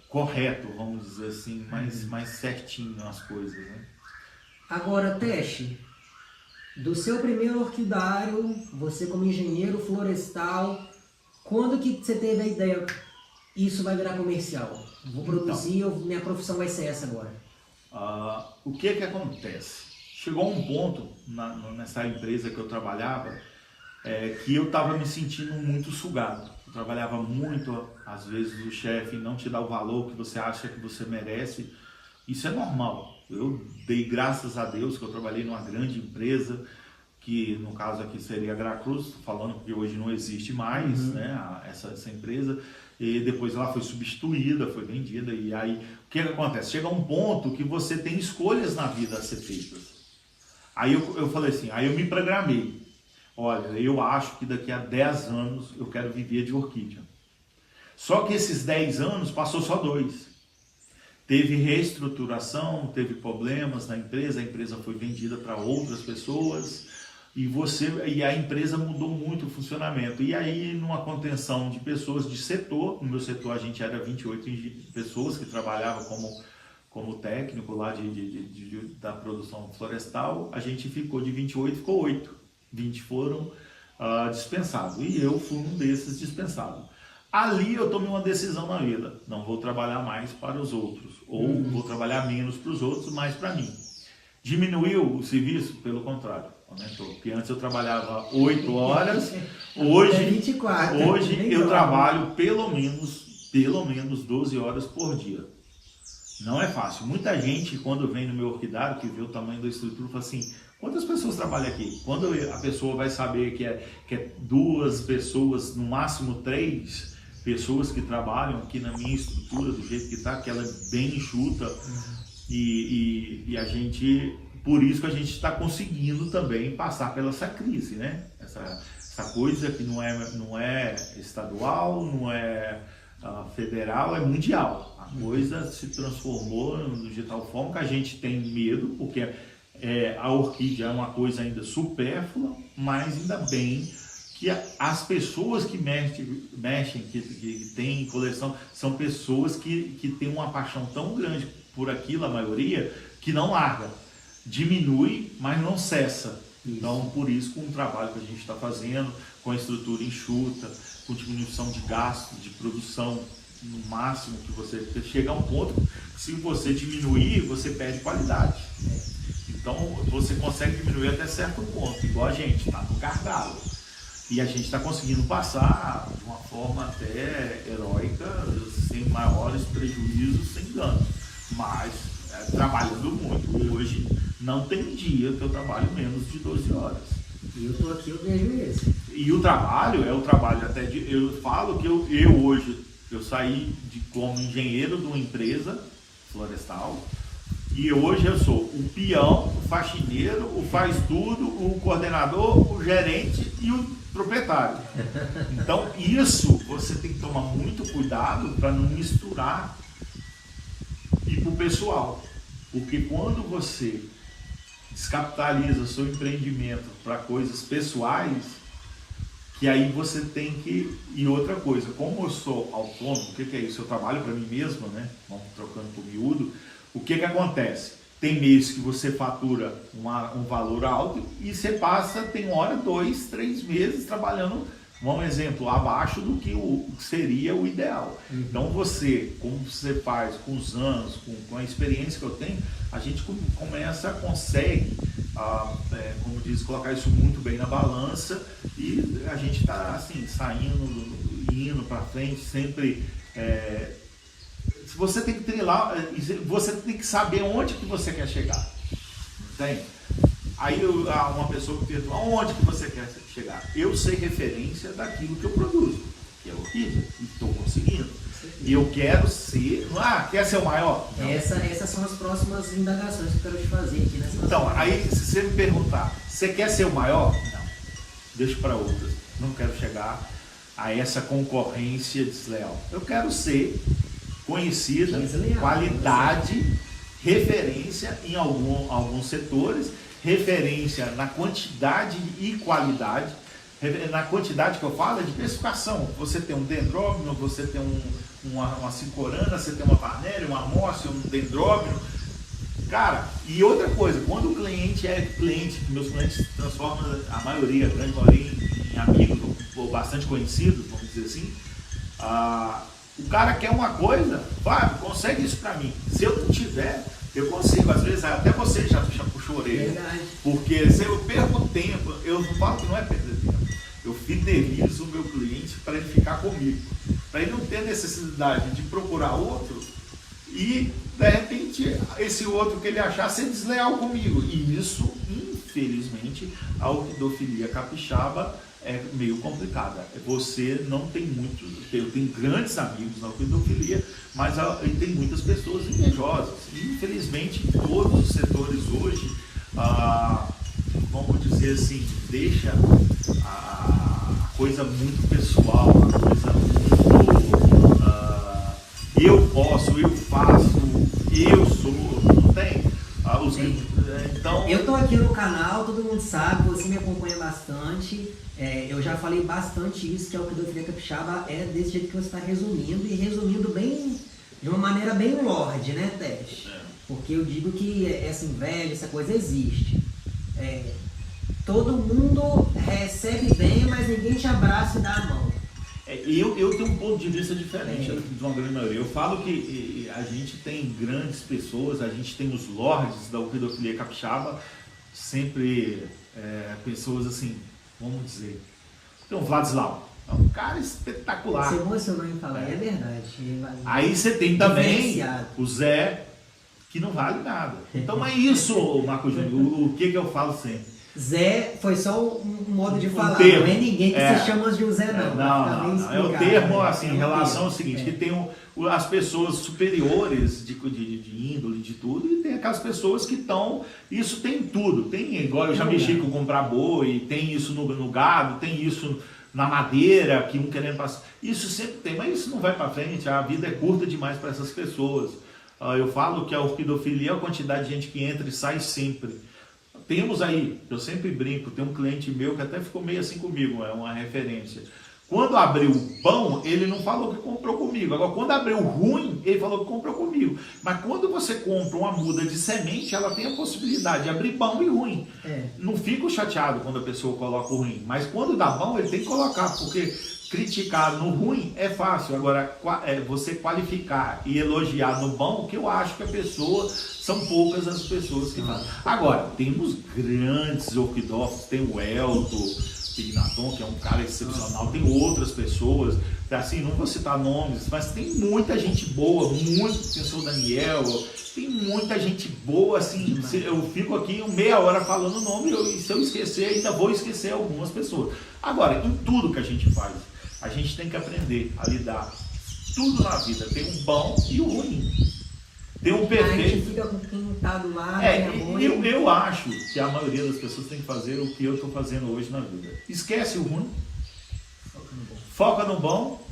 correto, vamos dizer assim, mais certinho as coisas, né? Agora, Teste, do seu primeiro orquidário, você como engenheiro florestal, quando que você teve a ideia, isso vai virar comercial? Vou produzir, minha profissão vai ser essa agora. O que acontece? Chegou um ponto nessa empresa que eu trabalhava, que eu estava me sentindo muito sugado. Eu trabalhava muito, às vezes o chefe não te dá o valor que você acha que você merece. Isso é normal. Eu dei graças a Deus que eu trabalhei numa grande empresa, que no caso aqui seria a Gracruz, falando que hoje não existe mais, né, essa empresa, e depois ela foi substituída, foi vendida, e aí o que acontece? Chega um ponto que você tem escolhas na vida a ser feitas. Aí eu falei assim, aí eu me programei. olha, eu acho que daqui a 10 anos eu quero viver de orquídea. Só que esses 10 anos passou só 2. Teve reestruturação, teve problemas na empresa, a empresa foi vendida para outras pessoas e a empresa mudou muito o funcionamento. E aí, numa contenção de pessoas de setor, no meu setor a gente era 28 pessoas que trabalhavam como técnico lá da produção florestal, a gente ficou de 28, ficou 8. 20 foram dispensados e eu fui um desses dispensados. Ali eu tomei uma decisão na vida, não vou trabalhar mais para os outros, ou vou trabalhar menos para os outros, mais para mim. Diminuiu o serviço? Pelo contrário, aumentou. Porque antes eu trabalhava 8 horas, hoje 24, eu trabalho pelo menos 12 horas por dia. Não é fácil. Muita gente, quando vem no meu orquidário, que vê o tamanho da estrutura, fala assim, quantas pessoas trabalham aqui? Quando a pessoa vai saber que é 2 pessoas, no máximo 3 pessoas que trabalham aqui na minha estrutura, do jeito que está, que ela é bem enxuta, e a gente, por isso que a gente está conseguindo também passar pela essa crise, né? Essa coisa que não é estadual, não é federal, é mundial. A coisa se transformou de tal forma que a gente tem medo, porque a orquídea é uma coisa ainda supérflua, mas ainda bem que as pessoas que mexem, que têm coleção, são pessoas que têm uma paixão tão grande por aquilo, a maioria, que não larga. Diminui, mas não cessa. Isso. Então, por isso, com o trabalho que a gente está fazendo, com a estrutura enxuta, com diminuição de gasto, de produção, no máximo que você chega a um ponto que se você diminuir, você perde qualidade. Então, você consegue diminuir até certo ponto, igual a gente, está no gargalo. E a gente está conseguindo passar de uma forma até heróica, sem maiores prejuízos, sem dano. Mas trabalhando muito. Hoje não tem dia que eu trabalho menos de 12 horas. E eu estou aqui, eu vejo isso. E o trabalho é o trabalho até de... Eu falo que eu hoje, eu saí como engenheiro de uma empresa florestal, e hoje eu sou o peão, o faxineiro, o faz tudo, o coordenador, o gerente e o proprietário. Então isso você tem que tomar muito cuidado para não misturar e para o pessoal. Porque quando você descapitaliza o seu empreendimento para coisas pessoais, que aí você tem que... E outra coisa, como eu sou autônomo, o que é isso? Eu trabalho para mim mesmo, né? Vamos trocando por miúdo. O que acontece? Tem mês que você fatura um valor alto e você passa, tem hora, 2, 3 meses trabalhando, um exemplo, abaixo do que seria o ideal. Então você, como você faz com os anos, com a experiência que eu tenho, a gente consegue, como diz, colocar isso muito bem na balança e a gente está assim, indo para frente, sempre... Você tem que trilhar, você tem que saber onde que você quer chegar. Entende? Aí uma pessoa me pergunta, aonde que você quer chegar? Eu sei referência daquilo que eu produzo, que é orquídea, e estou conseguindo. E eu quero ser... quer ser o maior? Essas são as próximas indagações que eu quero te fazer aqui nessa. Então, aí se você me perguntar, você quer ser o maior? Não. Deixa para outras. Não quero chegar a essa concorrência desleal. Eu quero ser conhecida, qualidade, referência em alguns setores, referência na quantidade e qualidade. Na quantidade que eu falo é de especificação. Você tem um dendróbino, você tem uma cincorana, você tem uma parnélia, uma amostra, um dendróbino. Cara, e outra coisa, quando o cliente é cliente, que meus clientes se transformam, a maioria, a grande maioria, em amigos ou bastante conhecidos, vamos dizer assim, o cara quer uma coisa, Fábio, consegue isso pra mim. Se eu não tiver, eu consigo. Às vezes até você já puxou a orelha. Porque se eu perco tempo, eu não falo que não é perder tempo. Eu fidelizo o meu cliente para ele ficar comigo. Para ele não ter necessidade de procurar outro e, de repente, esse outro que ele achar ser desleal comigo. E isso, infelizmente, a orquidofilia capixaba é meio complicada. Você não tem muito... Eu tenho grandes amigos na orquidofilia, mas tem muitas pessoas invejosas. E, infelizmente, em todos os setores hoje, vamos dizer assim, deixa a coisa muito pessoal, a coisa muito eu posso, eu faço, eu sou, não tem? Então... Eu tô aqui no canal, todo mundo sabe, você me acompanha bastante, eu já falei bastante isso, que a Orquidofilia Capixaba é desse jeito que você está resumindo, e resumindo bem, de uma maneira bem lorde, né, Teste? Porque eu digo que essa inveja, essa coisa existe. Todo mundo recebe bem, mas ninguém te abraça e dá a mão. Eu tenho um ponto de vista diferente de uma grande maioria. Eu falo que a gente tem grandes pessoas, a gente tem os lords da Orquidofilia Capixaba, sempre pessoas assim, vamos dizer. Tem o Vladislau, é um cara espetacular. Você emocionou em falar, é verdade. Aí você tem também o Zé, que não vale nada. Então é isso, Marco Júnior, o que eu falo sempre. Zé foi só um modo de falar, termo. Não é ninguém que se chama de um Zé, não. Não. É o termo, assim, em relação ao seguinte, que tem as pessoas superiores de índole, de tudo, e tem aquelas pessoas que estão, isso tem tudo, tem, igual eu já mexi com comprar boi, tem isso no gado, tem isso na madeira, que um querendo passar, isso sempre tem, mas isso não vai para frente, a vida é curta demais para essas pessoas. Eu falo que a orquidofilia é a quantidade de gente que entra e sai sempre. Temos aí, eu sempre brinco, tem um cliente meu que até ficou meio assim comigo, é uma referência. Quando abriu bom, ele não falou que comprou comigo. Agora, quando abriu ruim, ele falou que comprou comigo. Mas quando você compra uma muda de semente, ela tem a possibilidade de abrir bom e ruim. Não fico chateado quando a pessoa coloca o ruim. Mas quando dá bom, ele tem que colocar, porque criticar no ruim é fácil. Agora, você qualificar e elogiar no bom, que eu acho que a pessoa... São poucas as pessoas que fazem. Agora, temos grandes orquidófilos, tem o Elton Pignaton, que é um cara excepcional, tem outras pessoas, assim, não vou citar nomes, mas tem muita gente boa, tem o Daniel, tem muita gente boa, assim, eu fico aqui meia hora falando o nome, e se eu esquecer, ainda vou esquecer algumas pessoas. Agora, em tudo que a gente faz, a gente tem que aprender a lidar. Tudo na vida tem o bom e o ruim. Tem um perfeito. A gente fica com quem tá do lado. Eu acho que a maioria das pessoas tem que fazer o que eu estou fazendo hoje na vida. Esquece o ruim, foca no bom,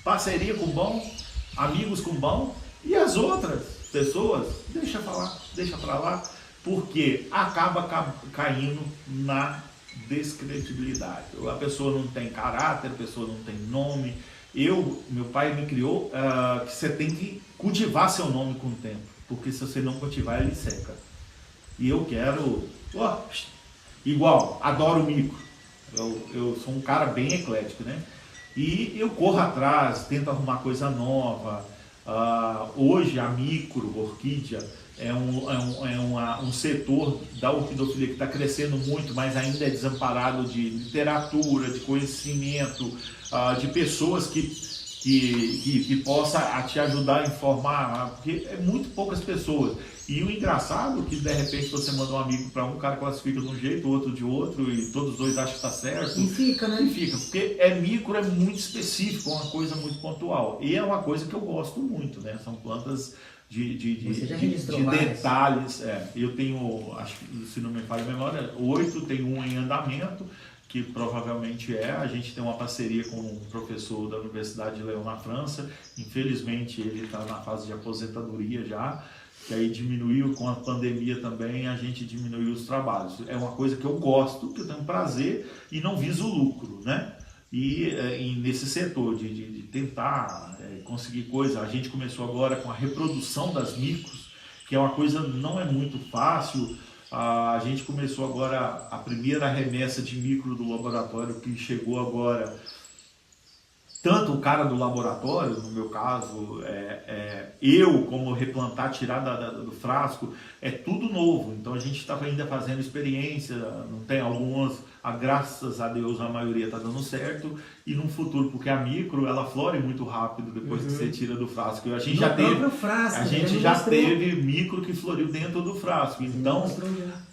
parceria com o bom, amigos com o bom, e as outras pessoas, deixa pra lá, porque acaba caindo na descredibilidade. A pessoa não tem caráter, a pessoa não tem nome. Meu pai me criou que você tem que cultivar seu nome com o tempo, porque se você não cultivar, ele seca. E eu quero, igual, adoro mico. Eu sou um cara bem eclético, né? E eu corro atrás, tento arrumar coisa nova. Hoje a micro orquídea é um setor da orquidofilia que está crescendo muito, mas ainda é desamparado de literatura, de conhecimento, de pessoas que possa te ajudar a informar, porque é muito poucas pessoas. E o engraçado é que de repente você manda um amigo para um, cara classifica de um jeito, o outro de outro, e todos os dois acham que está certo. E fica, né? E fica, porque micro, é muito específico, é uma coisa muito pontual. E é uma coisa que eu gosto muito, né? São plantas de detalhes. Eu tenho, acho que se não me falha a memória, 8, tem um em andamento, que provavelmente a gente tem uma parceria com um professor da Universidade de Lyon na França, infelizmente ele está na fase de aposentadoria já, que aí diminuiu com a pandemia também, a gente diminuiu os trabalhos. É uma coisa que eu gosto, que eu tenho prazer e não viso lucro, né? E nesse setor de tentar conseguir coisa, a gente começou agora com a reprodução das micros, que é uma coisa não é muito fácil. A gente começou agora a primeira remessa de micro do laboratório, que chegou agora. Tanto o cara do laboratório, no meu caso, eu como replantar, tirar do frasco, é tudo novo. Então a gente está ainda fazendo experiência, não tem graças a Deus a maioria está dando certo, e no futuro, porque a micro ela flore muito rápido depois que você tira do frasco. A gente já teve micro que floriu dentro do frasco, então,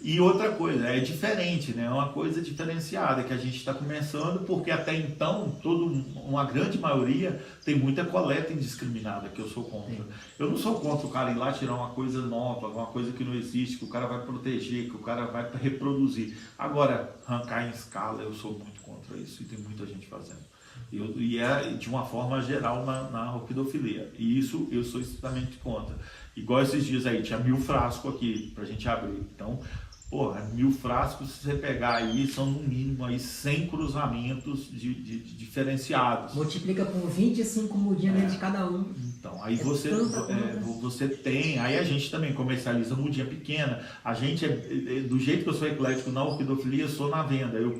e outra coisa, é diferente, né? É uma coisa diferenciada que a gente está começando, porque até então uma grande maioria tem muita coleta indiscriminada, que eu sou contra. Eu não sou contra o cara ir lá tirar uma coisa nova, uma coisa que não existe, que o cara vai proteger, que o cara vai reproduzir. Agora, arrancar em escala, eu sou muito contra isso, e tem muita gente fazendo. E é de uma forma geral na orquidofilia. E isso eu sou extremamente contra. Igual esses dias aí, tinha 1000 frascos aqui pra gente abrir. Então, 1000 frascos, se você pegar aí, são no mínimo aí 100 cruzamentos diferenciados. Multiplica por 25 mudinhas dentro de cada um. Então, aí você tem, aí a gente também comercializa mudinha pequena. A gente, do jeito que eu sou eclético na orquidofilia, eu sou na venda. Eu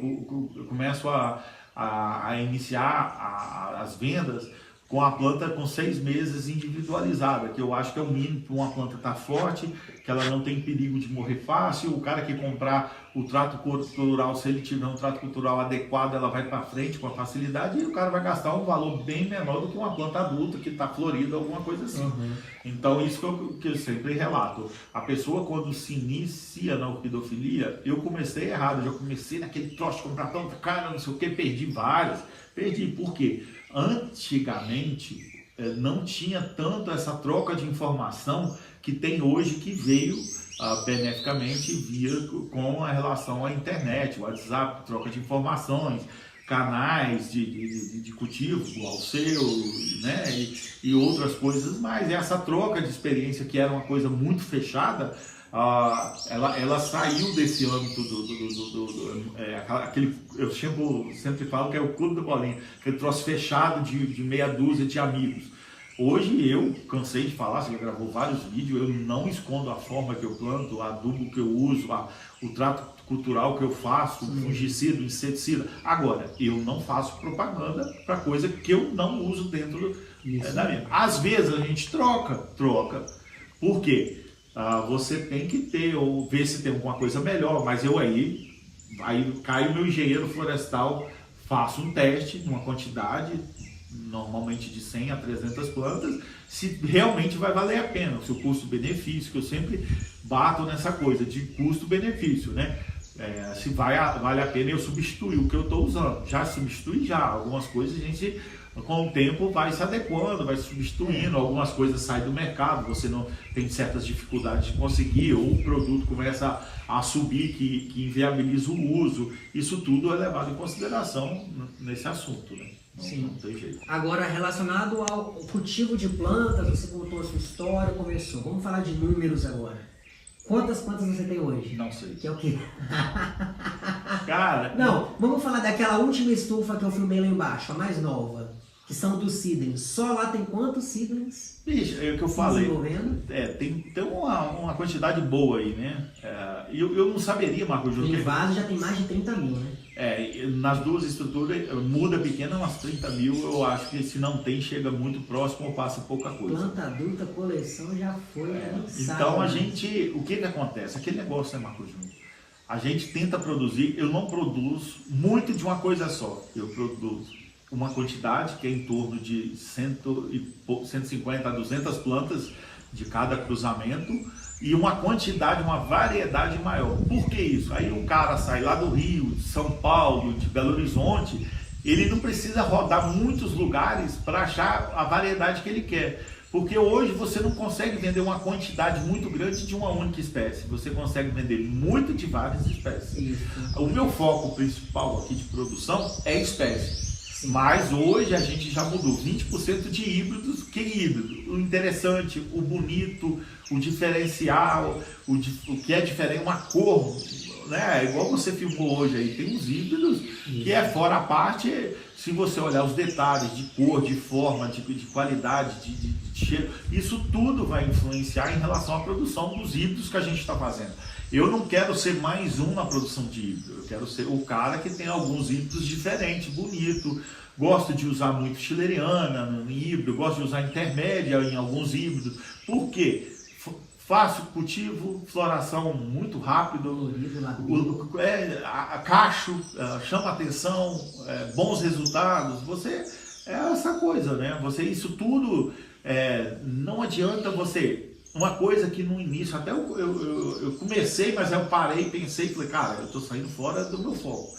começo a iniciar as vendas com a planta com 6 meses individualizada, que eu acho que é o mínimo para uma planta estar forte, que ela não tem perigo de morrer fácil. O cara que comprar o trato cultural, se ele tiver um trato cultural adequado, ela vai para frente com a facilidade, e o cara vai gastar um valor bem menor do que uma planta adulta que está florida, alguma coisa assim. Então, isso que eu sempre relato. A pessoa, quando se inicia na orquidofilia, eu comecei errado, já comecei naquele troço de comprar planta, cara, não sei o que, perdi várias. Perdi, por quê? Antigamente não tinha tanto essa troca de informação que tem hoje, que veio beneficamente com a relação à internet, WhatsApp, troca de informações, canais de cultivo, igual o seu, né? E outras coisas mais. E essa troca de experiência, que era uma coisa muito fechada, ela saiu desse âmbito aquele, eu sempre falo que é o clube da bolinha, aquele troço fechado de meia dúzia de amigos. Hoje eu cansei de falar, você já gravou vários vídeos, eu não escondo a forma que eu planto, o adubo que eu uso, o trato cultural que eu faço, o fungicida, o inseticida. Agora, eu não faço propaganda para coisa que eu não uso dentro da minha. Às vezes a gente troca. Por quê? Você tem que ter, ou ver se tem alguma coisa melhor, mas eu aí cai o meu engenheiro florestal, faço um teste, numa quantidade, normalmente de 100 a 300 plantas, se realmente vai valer a pena, se o custo-benefício, que eu sempre bato nessa coisa de custo-benefício, né? Se vale a pena eu substituir o que eu estou usando. Já substitui algumas coisas a gente, com o tempo, vai se adequando, vai substituindo, algumas coisas saem do mercado, você não tem certas dificuldades de conseguir, ou o produto começa a subir, que inviabiliza o uso. Isso tudo é levado em consideração nesse assunto, né? Não tem jeito. Agora, relacionado ao cultivo de plantas, você contou a sua história, começou. Vamos falar de números agora. Quantas plantas você tem hoje? Não sei. Que é o quê? Cara... Não, vamos falar daquela última estufa que eu filmei lá embaixo, a mais nova, que são dos seedlings. Só lá tem quantos seedlings? Bicho, é o que eu falei. Tem uma quantidade boa aí, né? Eu não saberia, Marco Júnior. Em vaso já tem mais de 30 mil, né? Nas duas estruturas, muda pequena, umas 30 mil, eu acho que se não tem, chega muito próximo ou passa pouca coisa. Planta adulta, coleção já foi lançada. Então o que acontece? Aquele negócio, né, Marco Júnior? A gente tenta produzir, eu não produzo muito de uma coisa só, eu produzo uma quantidade que é em torno de 150 a 200 plantas de cada cruzamento, e uma quantidade, uma variedade maior. Por que isso? Aí o cara sai lá do Rio, de São Paulo, de Belo Horizonte, ele não precisa rodar muitos lugares para achar a variedade que ele quer. Porque hoje você não consegue vender uma quantidade muito grande de uma única espécie. Você consegue vender muito de várias espécies. Isso. O meu foco principal aqui de produção é espécie. Sim. Mas hoje a gente já mudou 20% de híbridos. Que híbrido? O interessante, o bonito, o diferencial, o que é diferente, uma cor, né? Igual você filmou hoje aí, tem uns híbridos que é fora a parte, se você olhar os detalhes de cor, de forma, de qualidade, de cheiro, isso tudo vai influenciar em relação à produção dos híbridos que a gente está fazendo. Eu não quero ser mais um na produção de híbrido, eu quero ser o cara que tem alguns híbridos diferentes, bonito. Gosto de usar muito chileriana no híbrido, gosto de usar intermédia em alguns híbridos. Por quê? fácil cultivo, floração muito rápido, cacho, chama atenção, bons resultados. Você é essa coisa, né? Você, isso tudo, não adianta você. Uma coisa que no início, até eu comecei, mas eu parei, pensei e falei, cara, eu estou saindo fora do meu foco.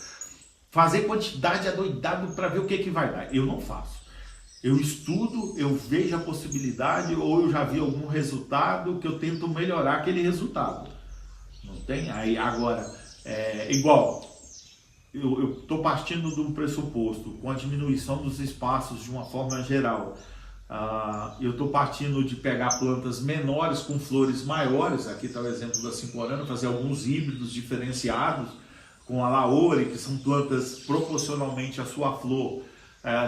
Fazer quantidade adoidado para ver o que vai dar. Eu não faço. Eu estudo, eu vejo a possibilidade, ou eu já vi algum resultado que eu tento melhorar aquele resultado. Não tem? Aí agora, igual, eu estou partindo de um pressuposto, com a diminuição dos espaços de uma forma geral. Eu estou partindo de pegar plantas menores com flores maiores, aqui está o exemplo da cincorana, fazer alguns híbridos diferenciados com a laure, que são plantas proporcionalmente à sua flor,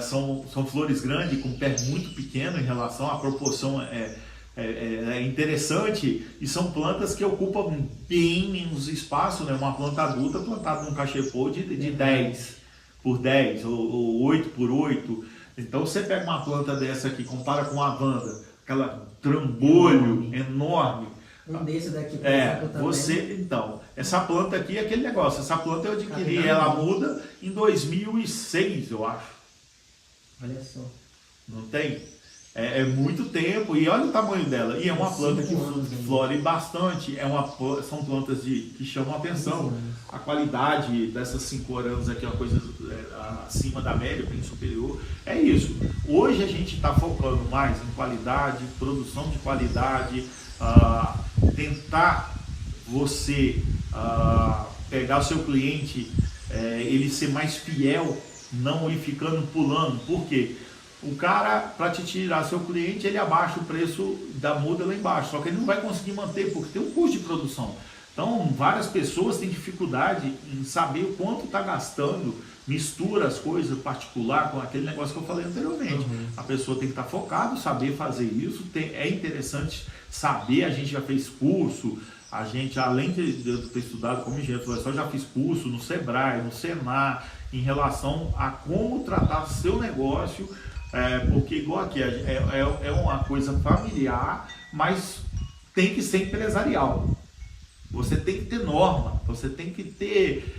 são flores grandes, com pé muito pequeno em relação à proporção, é interessante, e são plantas que ocupam bem menos espaço, né? Uma planta adulta plantada num cachepô de 10 por 10 ou 8 por 8. Então você pega uma planta dessa aqui, compara com a Wanda, aquela trambolho enorme. Um desse daqui, por exemplo, também. Então, essa planta aqui é aquele negócio. Essa planta eu adquiri, ela muda em 2006, eu acho. Olha só. Não tem? É muito tempo, e olha o tamanho dela. E é uma planta que flore bastante. São plantas que chamam a atenção. A qualidade dessas 5 anos aqui é uma coisa acima da média, bem superior. É isso. Hoje a gente está focando mais em qualidade, produção de qualidade, tentar você pegar o seu cliente, ele ser mais fiel, não ir ficando pulando. Por quê? O cara, para te tirar seu cliente, ele abaixa o preço da muda lá embaixo, só que ele não vai conseguir manter, porque tem um custo de produção. Então, várias pessoas têm dificuldade em saber o quanto está gastando, mistura as coisas particular com aquele negócio que eu falei anteriormente. A pessoa tem que estar focada, saber fazer isso, é interessante saber, a gente já fez curso, a gente, além de ter estudado como engenheiro florestal, já fiz curso no Sebrae, no Senar, em relação a como tratar seu negócio, porque igual aqui, é uma coisa familiar, mas tem que ser empresarial. Você tem que ter norma, você tem que ter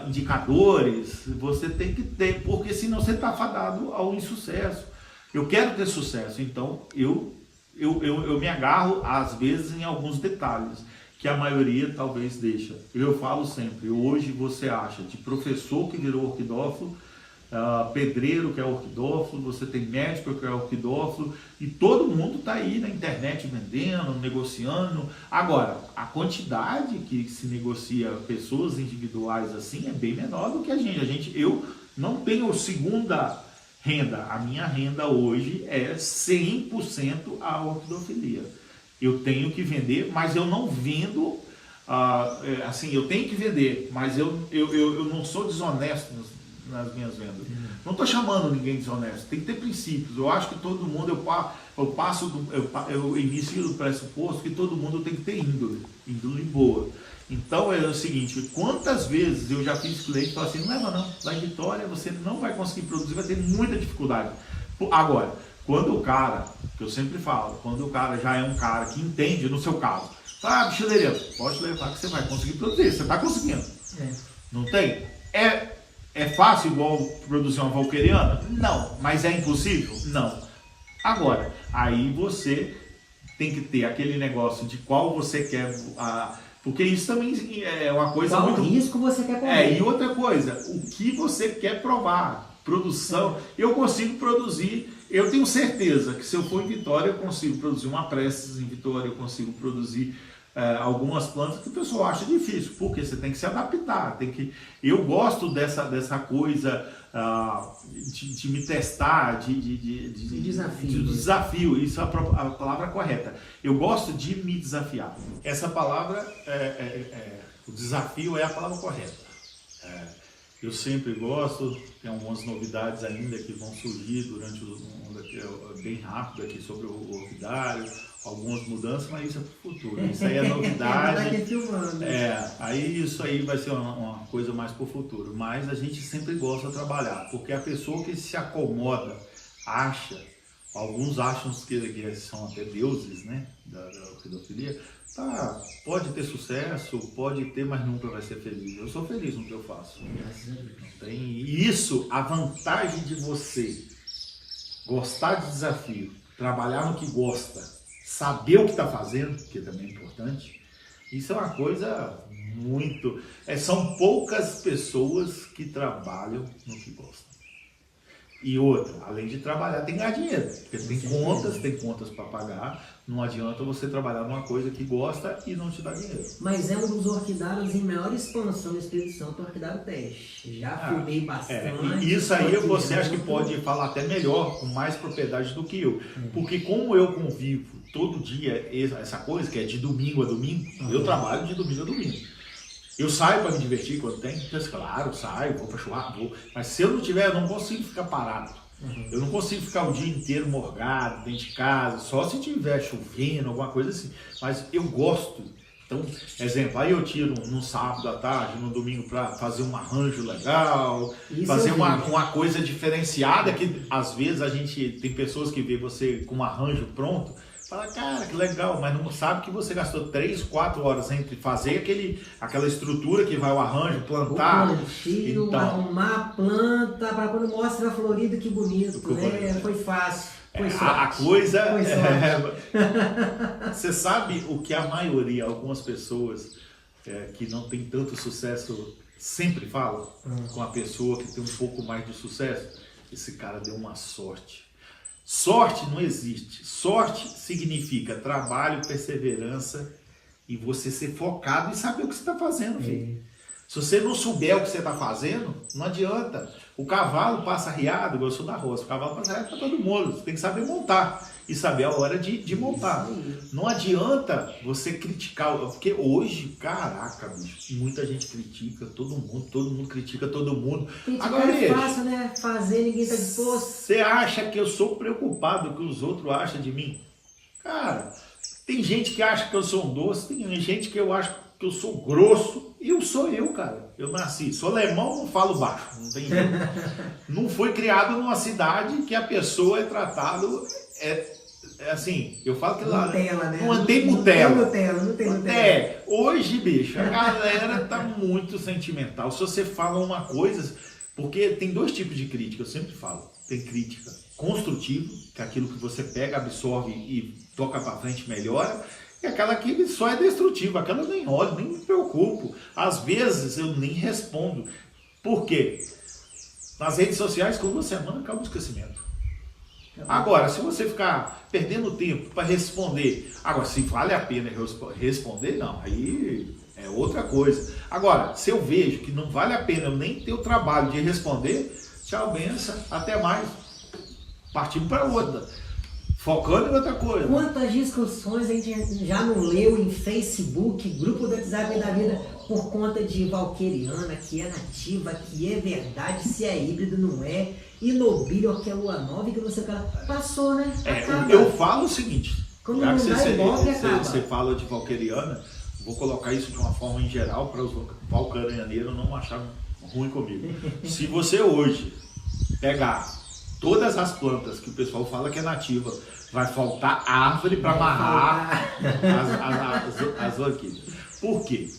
indicadores, você tem que ter, porque senão você está fadado ao insucesso. Eu quero ter sucesso, então eu me agarro às vezes em alguns detalhes, que a maioria talvez deixa. Eu falo sempre, hoje você acha de professor que virou orquidófilo, pedreiro que é orquidófilo, você tem médico que é orquidófilo, e todo mundo está aí na internet vendendo, negociando. Agora, a quantidade que se negocia pessoas individuais assim é bem menor do que a gente. Eu não tenho segunda renda, a minha renda hoje é 100% a orquidofilia. Eu tenho que vender, mas eu não vendo, assim, eu tenho que vender, mas eu não sou desonesto nas minhas vendas. Não estou chamando ninguém desonesto, tem que ter princípios. Eu acho que todo mundo, eu inicio do pressuposto que todo mundo tem que ter índole boa. Então é o seguinte, quantas vezes eu já fiz cliente que fala assim, não leva não, lá em Vitória você não vai conseguir produzir, vai ter muita dificuldade. Agora, quando o cara, que eu sempre falo, quando o cara já é um cara que entende, no seu caso, bichileireiro, pode levar que você vai conseguir produzir, você está conseguindo. Não tem? É fácil igual produzir uma valqueriana? Não. Mas é impossível? Não. Agora, aí você tem que ter aquele negócio de qual você quer, porque isso também é uma coisa qual muito... risco você quer correr. E outra coisa, o que você quer provar, produção, eu consigo produzir, eu tenho certeza que se eu for em Vitória, eu consigo produzir uma Prestes em Vitória, eu consigo produzir algumas plantas que o pessoal acha difícil, porque você tem que se adaptar, eu gosto dessa coisa de me testar, de desafio, isso é a palavra correta. Eu gosto de me desafiar. Essa palavra, o desafio é a palavra correta. Eu sempre gosto, tem algumas novidades ainda que vão surgir durante bem rápido aqui sobre o orquidário, algumas mudanças, mas isso é para o futuro. Isso aí é novidade. Aí isso aí vai ser uma coisa mais para o futuro. Mas a gente sempre gosta de trabalhar, porque a pessoa que se acomoda, acha, Alguns acham que são até deuses, né, da orquidofilia. Tá, pode ter sucesso, pode ter, mas nunca vai ser feliz. Eu sou feliz no que eu faço. Não tem isso, a vantagem de você gostar de desafio, trabalhar no que gosta, saber o que está fazendo, que também é importante, isso é uma coisa muito... são poucas pessoas que trabalham no que gostam. E outra, além de trabalhar, tem que ganhar dinheiro, porque tem contas para pagar. Não adianta você trabalhar numa coisa que gosta e não te dá dinheiro. Mas é um dos orquidários em maior expansão no Espírito Santo, o orquidário Teste. Já filmei bastante. E isso aí você acha que pode falar até melhor, com mais propriedade do que eu. Porque como eu convivo todo dia essa coisa, que é de domingo a domingo, eu trabalho de domingo a domingo. Eu saio para me divertir quando tem, claro, saio, vou para churrasco, mas se eu não tiver, eu não consigo ficar parado. Eu não consigo ficar o dia inteiro morgado dentro de casa, só se tiver chovendo, alguma coisa assim. Mas eu gosto. Então, exemplo, aí eu tiro no sábado à tarde, no domingo, para fazer um arranjo legal, fazer uma coisa diferenciada, que às vezes a gente tem pessoas que vê você com um arranjo pronto, fala, cara, que legal, mas não sabe que você gastou 3, 4 horas entre fazer aquela estrutura que vai o arranjo, plantar. O plantio, então, arrumar a planta, para quando mostra florido, que bonito, né? Foi fácil. A coisa... Você sabe o que a maioria, algumas pessoas que não tem tanto sucesso sempre falam com a pessoa que tem um pouco mais de sucesso? Esse cara deu uma sorte. Sorte não existe. Sorte significa trabalho, perseverança e você ser focado e saber o que você está fazendo, filho. Se você não souber o que você está fazendo, não adianta. O cavalo passa arriado, eu sou da roça, o cavalo passa arriado para todo mundo. Você tem que saber montar e saber a hora de montar. Não adianta você criticar, porque hoje, caraca, bicho, muita gente critica todo mundo critica todo mundo. Agora é fácil, né? Fazer, ninguém está disposto. Você acha que eu sou preocupado com o que os outros acham de mim? Cara, tem gente que acha que eu sou um doce, tem gente que eu acho que eu sou grosso, eu sou eu, cara. Eu nasci, sou alemão, não falo baixo, não tem jeito. Não foi criado numa cidade que a pessoa é tratado, assim, eu falo que lá Nutella, né? Não tem Nutella. Não tem Nutella. Hoje, bicho, a galera tá muito sentimental. Se você fala uma coisa, porque tem dois tipos de crítica, eu sempre falo. Tem crítica construtiva, que é aquilo que você pega, absorve e toca para frente, melhora. E aquela que só é destrutiva, aquela eu nem olho, nem me preocupo. Às vezes eu nem respondo. Por quê? Nas redes sociais, quando você manda, acaba o esquecimento. Agora, se você ficar perdendo tempo para responder, agora, se vale a pena responder, não, aí é outra coisa. Agora, se eu vejo que não vale a pena eu nem ter o trabalho de responder, tchau, benção, até mais. Partimos para outra. Focando em outra coisa. Quantas discussões a gente já não leu em Facebook, grupo do WhatsApp da vida, por conta de valqueriana, que é nativa, que é verdade, se é híbrido, não é, e nobilho, que é lua nova, que você passou, né? Eu falo o seguinte, como já não que você fala de valqueriana, vou colocar isso de uma forma em geral para os valquerianeiros não acharem ruim comigo. Se você hoje pegar todas as plantas que o pessoal fala que é nativa, vai faltar árvore para amarrar as orquídeas. Por quê?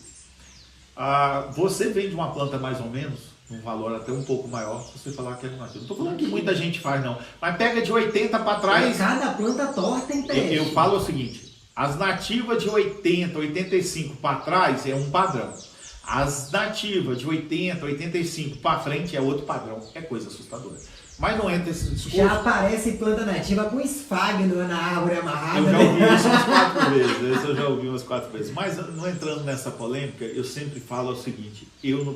Você vende uma planta mais ou menos, um valor até um pouco maior, se você falar que é nativa. Não estou falando que muita gente faz, não. Mas pega de 80 para trás. Cada planta torta tem teste. Eu falo o seguinte, as nativas de 80, 85 para trás é um padrão. As nativas de 80, 85 para frente é outro padrão. É coisa assustadora. Mas não entra esse discurso. Já aparece planta nativa com esfagno na árvore amarrada. Eu já ouvi isso umas 4 vezes. Eu já ouvi umas 4 vezes. Mas não entrando nessa polêmica, eu sempre falo o seguinte.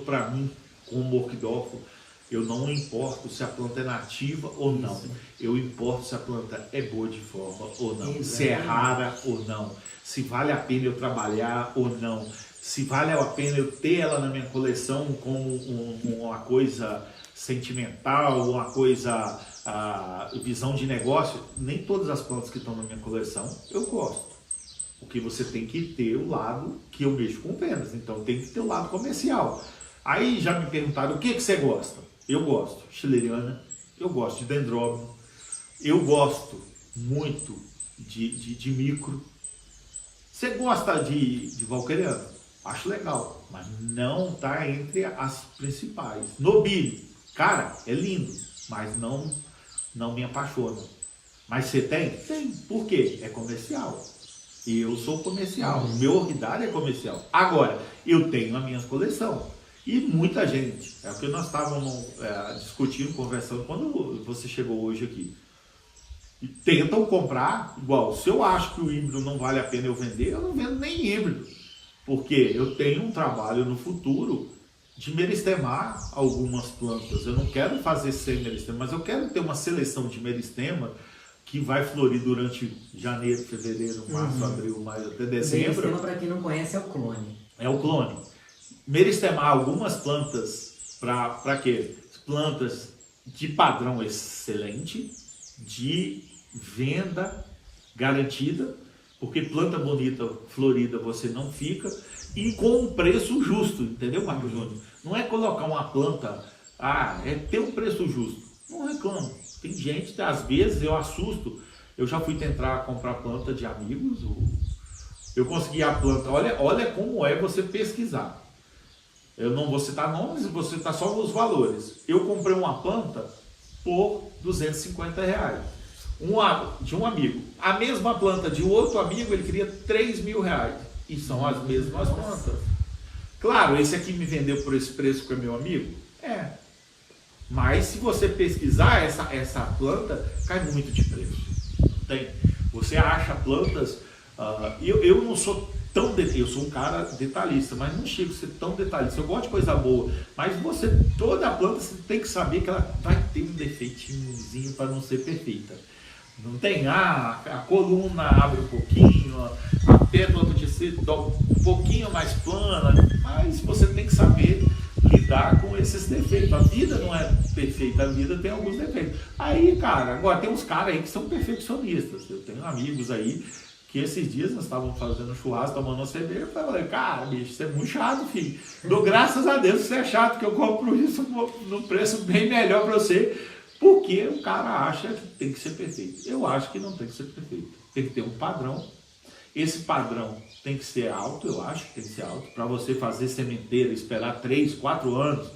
Para mim, como orquidófilo, eu não importo se a planta é nativa ou não. Eu importo se a planta é boa de forma ou não. Exatamente. Se é rara ou não. Se vale a pena eu trabalhar ou não. Se vale a pena eu ter ela na minha coleção como uma coisa sentimental, uma coisa, visão de negócio. Nem todas as plantas que estão na minha coleção eu gosto. Porque você tem que ter o lado que eu mexo com vendas, então tem que ter o lado comercial. Aí já me perguntaram, o que você gosta? Eu gosto de schilleriana, eu gosto de dendróbio, Eu gosto muito de micro. Você gosta de valqueriano? Acho legal, mas não tá entre as principais. Nobilho, cara, é lindo, mas não me apaixona. Mas você tem? Tem. Por quê? É comercial. Eu sou comercial. Meu orquidário é comercial. Agora, eu tenho a minha coleção. E muita gente, é o que nós estávamos discutindo, conversando, quando você chegou hoje aqui. E tentam comprar, igual, se eu acho que o híbrido não vale a pena eu vender, eu não vendo nem híbrido. Porque eu tenho um trabalho no futuro de meristemar algumas plantas. Eu não quero fazer sem meristema, mas eu quero ter uma seleção de meristema que vai florir durante janeiro, fevereiro, março, abril, maio, até dezembro. Meristema, para quem não conhece, é o clone. É o clone. Meristemar algumas plantas para quê? Plantas de padrão excelente, de venda garantida, porque planta bonita, florida, você não fica, e com um preço justo, entendeu, Marcos Júnior? Não é colocar uma planta, é ter um preço justo. Não reclamo. Tem gente, às vezes eu assusto, eu já fui tentar comprar planta de amigos, eu consegui a planta, olha como é você pesquisar. Eu não vou citar nomes, vou citar só os valores. Eu comprei uma planta por R$250. De um amigo. A mesma planta de outro amigo, ele queria R$3.000. E são as mesmas plantas. Claro, esse aqui me vendeu por esse preço que é meu amigo? É. Mas se você pesquisar, essa planta cai muito de preço. Tem. Você acha plantas... eu não sou tão... Eu sou um cara detalhista, mas não chego a ser tão detalhista. Eu gosto de coisa boa. Mas toda a planta, você tem que saber que ela vai ter um defeitinhozinho para não ser perfeita. Não tem, a coluna abre um pouquinho, a pétala podia ser um pouquinho mais plana, mas você tem que saber lidar com esses defeitos. A vida não é perfeita, a vida tem alguns defeitos. Aí, cara, agora tem uns caras aí que são perfeccionistas. Eu tenho amigos aí que esses dias nós estávamos fazendo churrasco, tomando uma cerveja, eu falei, cara, bicho, você é muito chato, filho. Dou graças a Deus que você é chato, que eu compro isso num preço bem melhor para você. Porque o cara acha que tem que ser perfeito. Eu acho que não tem que ser perfeito. Tem que ter um padrão. Esse padrão tem que ser alto, eu acho que tem que ser alto. Para você fazer sementeira, esperar 3, 4 anos.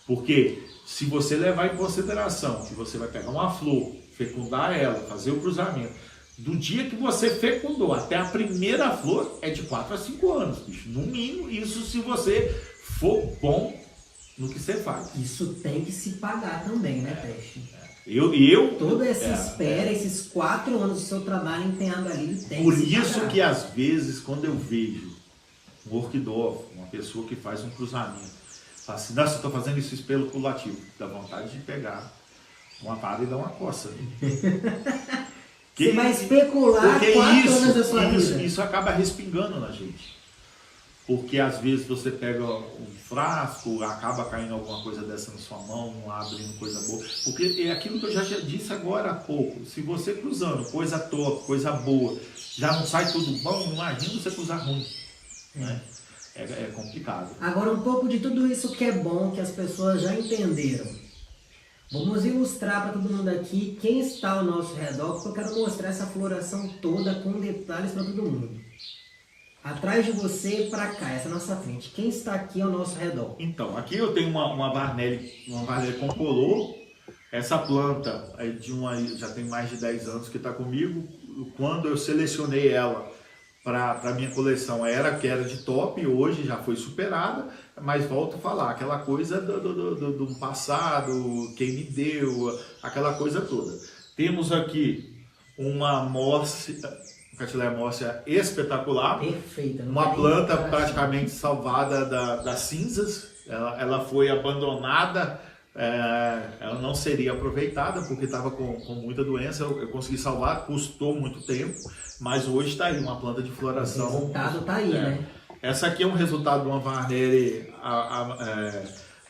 Porque se você levar em consideração que você vai pegar uma flor, fecundar ela, fazer o cruzamento, do dia que você fecundou até a primeira flor é de 4 a 5 anos, bicho. No mínimo, isso se você for bom no que você faz. Isso tem que se pagar também, né, Teste? Toda essa espera, esses 4 anos do seu trabalho empenhado ali, tem por que se isso pagar. Que às vezes, quando eu vejo um orquidófilo, uma pessoa que faz um cruzamento, fala assim, nossa, eu estou fazendo isso especulativo, dá vontade de pegar uma vara e dar uma coça. Você vai especular 4 anos da sua vida. Isso acaba respingando na gente. Porque às vezes você pega um frasco, acaba caindo alguma coisa dessa na sua mão, não abrindo coisa boa. Porque é aquilo que eu já disse agora há pouco. Se você cruzando coisa top, coisa boa, já não sai tudo bom, imagina você cruzar ruim. Né? É complicado. Agora, um pouco de tudo isso que é bom, que as pessoas já entenderam. Vamos ilustrar para todo mundo aqui quem está ao nosso redor, porque eu quero mostrar essa floração toda com detalhes para todo mundo. Atrás de você, para cá, essa é a nossa frente. Quem está aqui ao nosso redor? Então, aqui eu tenho uma Varnelli com color. Essa planta já tem mais de 10 anos que está comigo. Quando eu selecionei ela para a minha coleção, era de top, hoje já foi superada. Mas volto a falar, aquela coisa do passado, quem me deu, aquela coisa toda. Temos aqui uma Cattleya morsia espetacular. Perfeita. Uma planta praticamente salvada das cinzas. Ela foi abandonada, ela não seria aproveitada porque estava com muita doença. Eu consegui salvar, custou muito tempo, mas hoje está aí uma planta de floração. O resultado está aí, né? Essa aqui é um resultado de uma Varnelli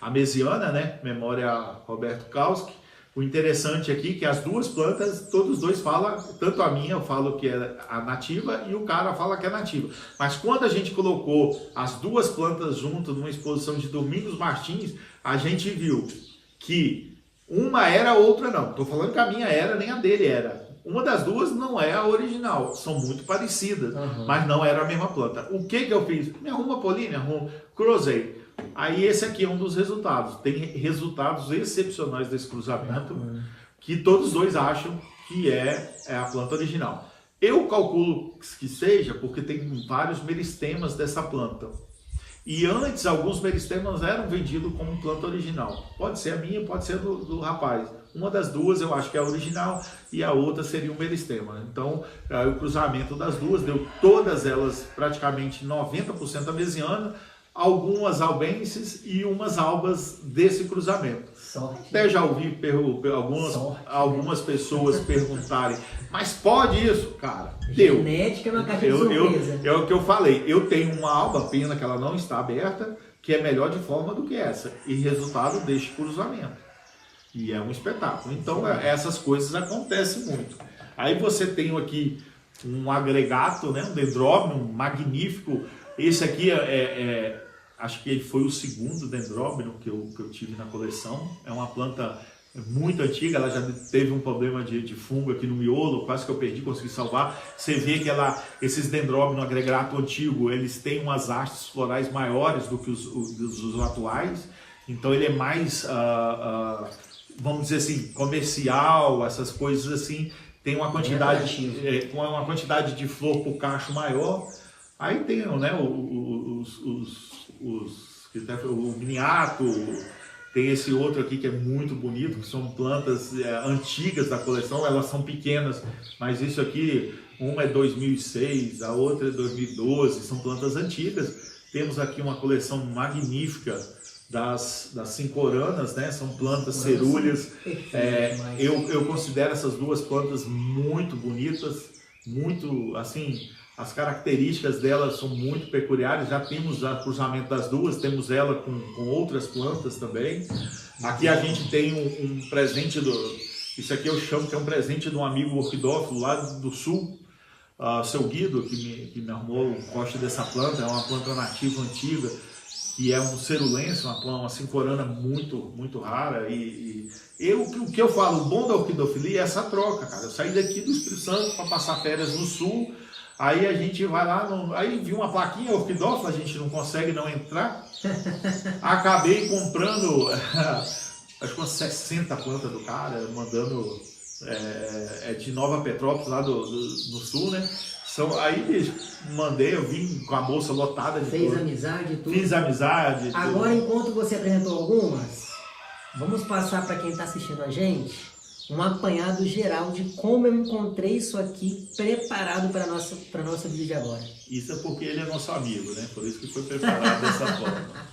amesiana, né? Memória Roberto Kauski. O interessante aqui é que as duas plantas, todos dois falam, tanto a minha eu falo que é a nativa e o cara fala que é nativa. Mas quando a gente colocou as duas plantas juntas numa exposição de Domingos Martins, a gente viu que Uma era, a outra não. Estou falando que a minha era, nem a dele era. Uma das duas não é a original. São muito parecidas, mas não era a mesma planta. O que eu fiz? Me arruma polínia, cruzei. Aí esse aqui é um dos resultados. Tem resultados excepcionais desse cruzamento, que todos dois acham que é a planta original. Eu calculo que seja porque tem vários meristemas dessa planta. E antes, alguns meristemas eram vendidos como planta original. Pode ser a minha, pode ser do rapaz. Uma das duas eu acho que é a original e a outra seria o meristema. Então, o cruzamento das duas deu todas elas praticamente 90% amesiana, algumas albenses e umas albas desse cruzamento. Sorte. Até já ouvi algumas pessoas perguntarem, mas pode isso? Cara, deu. Genética é uma caixa de surpresa. É o que eu falei, eu tenho uma alba, pena que ela não está aberta, que é melhor de forma do que essa, e resultado deste cruzamento. E é um espetáculo. Então, essas coisas acontecem muito. Aí você tem aqui um agregato, né, um dendróbino magnífico. Esse aqui acho que ele foi o segundo dendróbino que eu tive na coleção. É uma planta muito antiga, ela já teve um problema de fungo aqui no miolo, quase que eu perdi, consegui salvar. Você vê que esses dendróbinos agregato antigo, eles têm umas hastes florais maiores do que os atuais. Então ele é mais, vamos dizer assim, comercial, essas coisas assim. Tem uma quantidade, com uma quantidade de flor por cacho maior. Aí tem, né, o miniato, tem esse outro aqui que é muito bonito, que são plantas antigas da coleção, elas são pequenas, mas isso aqui, uma é 2006, a outra é 2012, são plantas antigas. Temos aqui uma coleção magnífica das cincoranas, né? São plantas cerúleas. Eu considero essas duas plantas muito bonitas, muito assim. As características delas são muito peculiares, já temos o cruzamento das duas, temos ela com outras plantas também. Aqui a gente tem um presente, isso aqui eu chamo que é um presente de um amigo orquidófilo lá do sul, seu Guido, que me arrumou o corte dessa planta. É uma planta nativa antiga, que é um cerulense, uma cincorana muito, muito rara. O que eu falo, o bom da orquidofilia é essa troca, cara. Eu saí daqui do Espírito Santo para passar férias no sul. Aí a gente vai lá, aí viu uma plaquinha orquidófila, a gente não consegue não entrar. Acabei comprando, acho que umas 60 plantas do cara, mandando de Nova Petrópolis, lá do sul, né? Aí mandei, eu vim com a bolsa lotada de Fez amizade e tudo. Fiz amizade. Agora, enquanto você apresentou algumas, vamos passar para quem está assistindo a gente um apanhado geral de como eu encontrei isso aqui preparado para nosso vídeo de agora. Isso é porque ele é nosso amigo, né? Por isso que foi preparado dessa forma.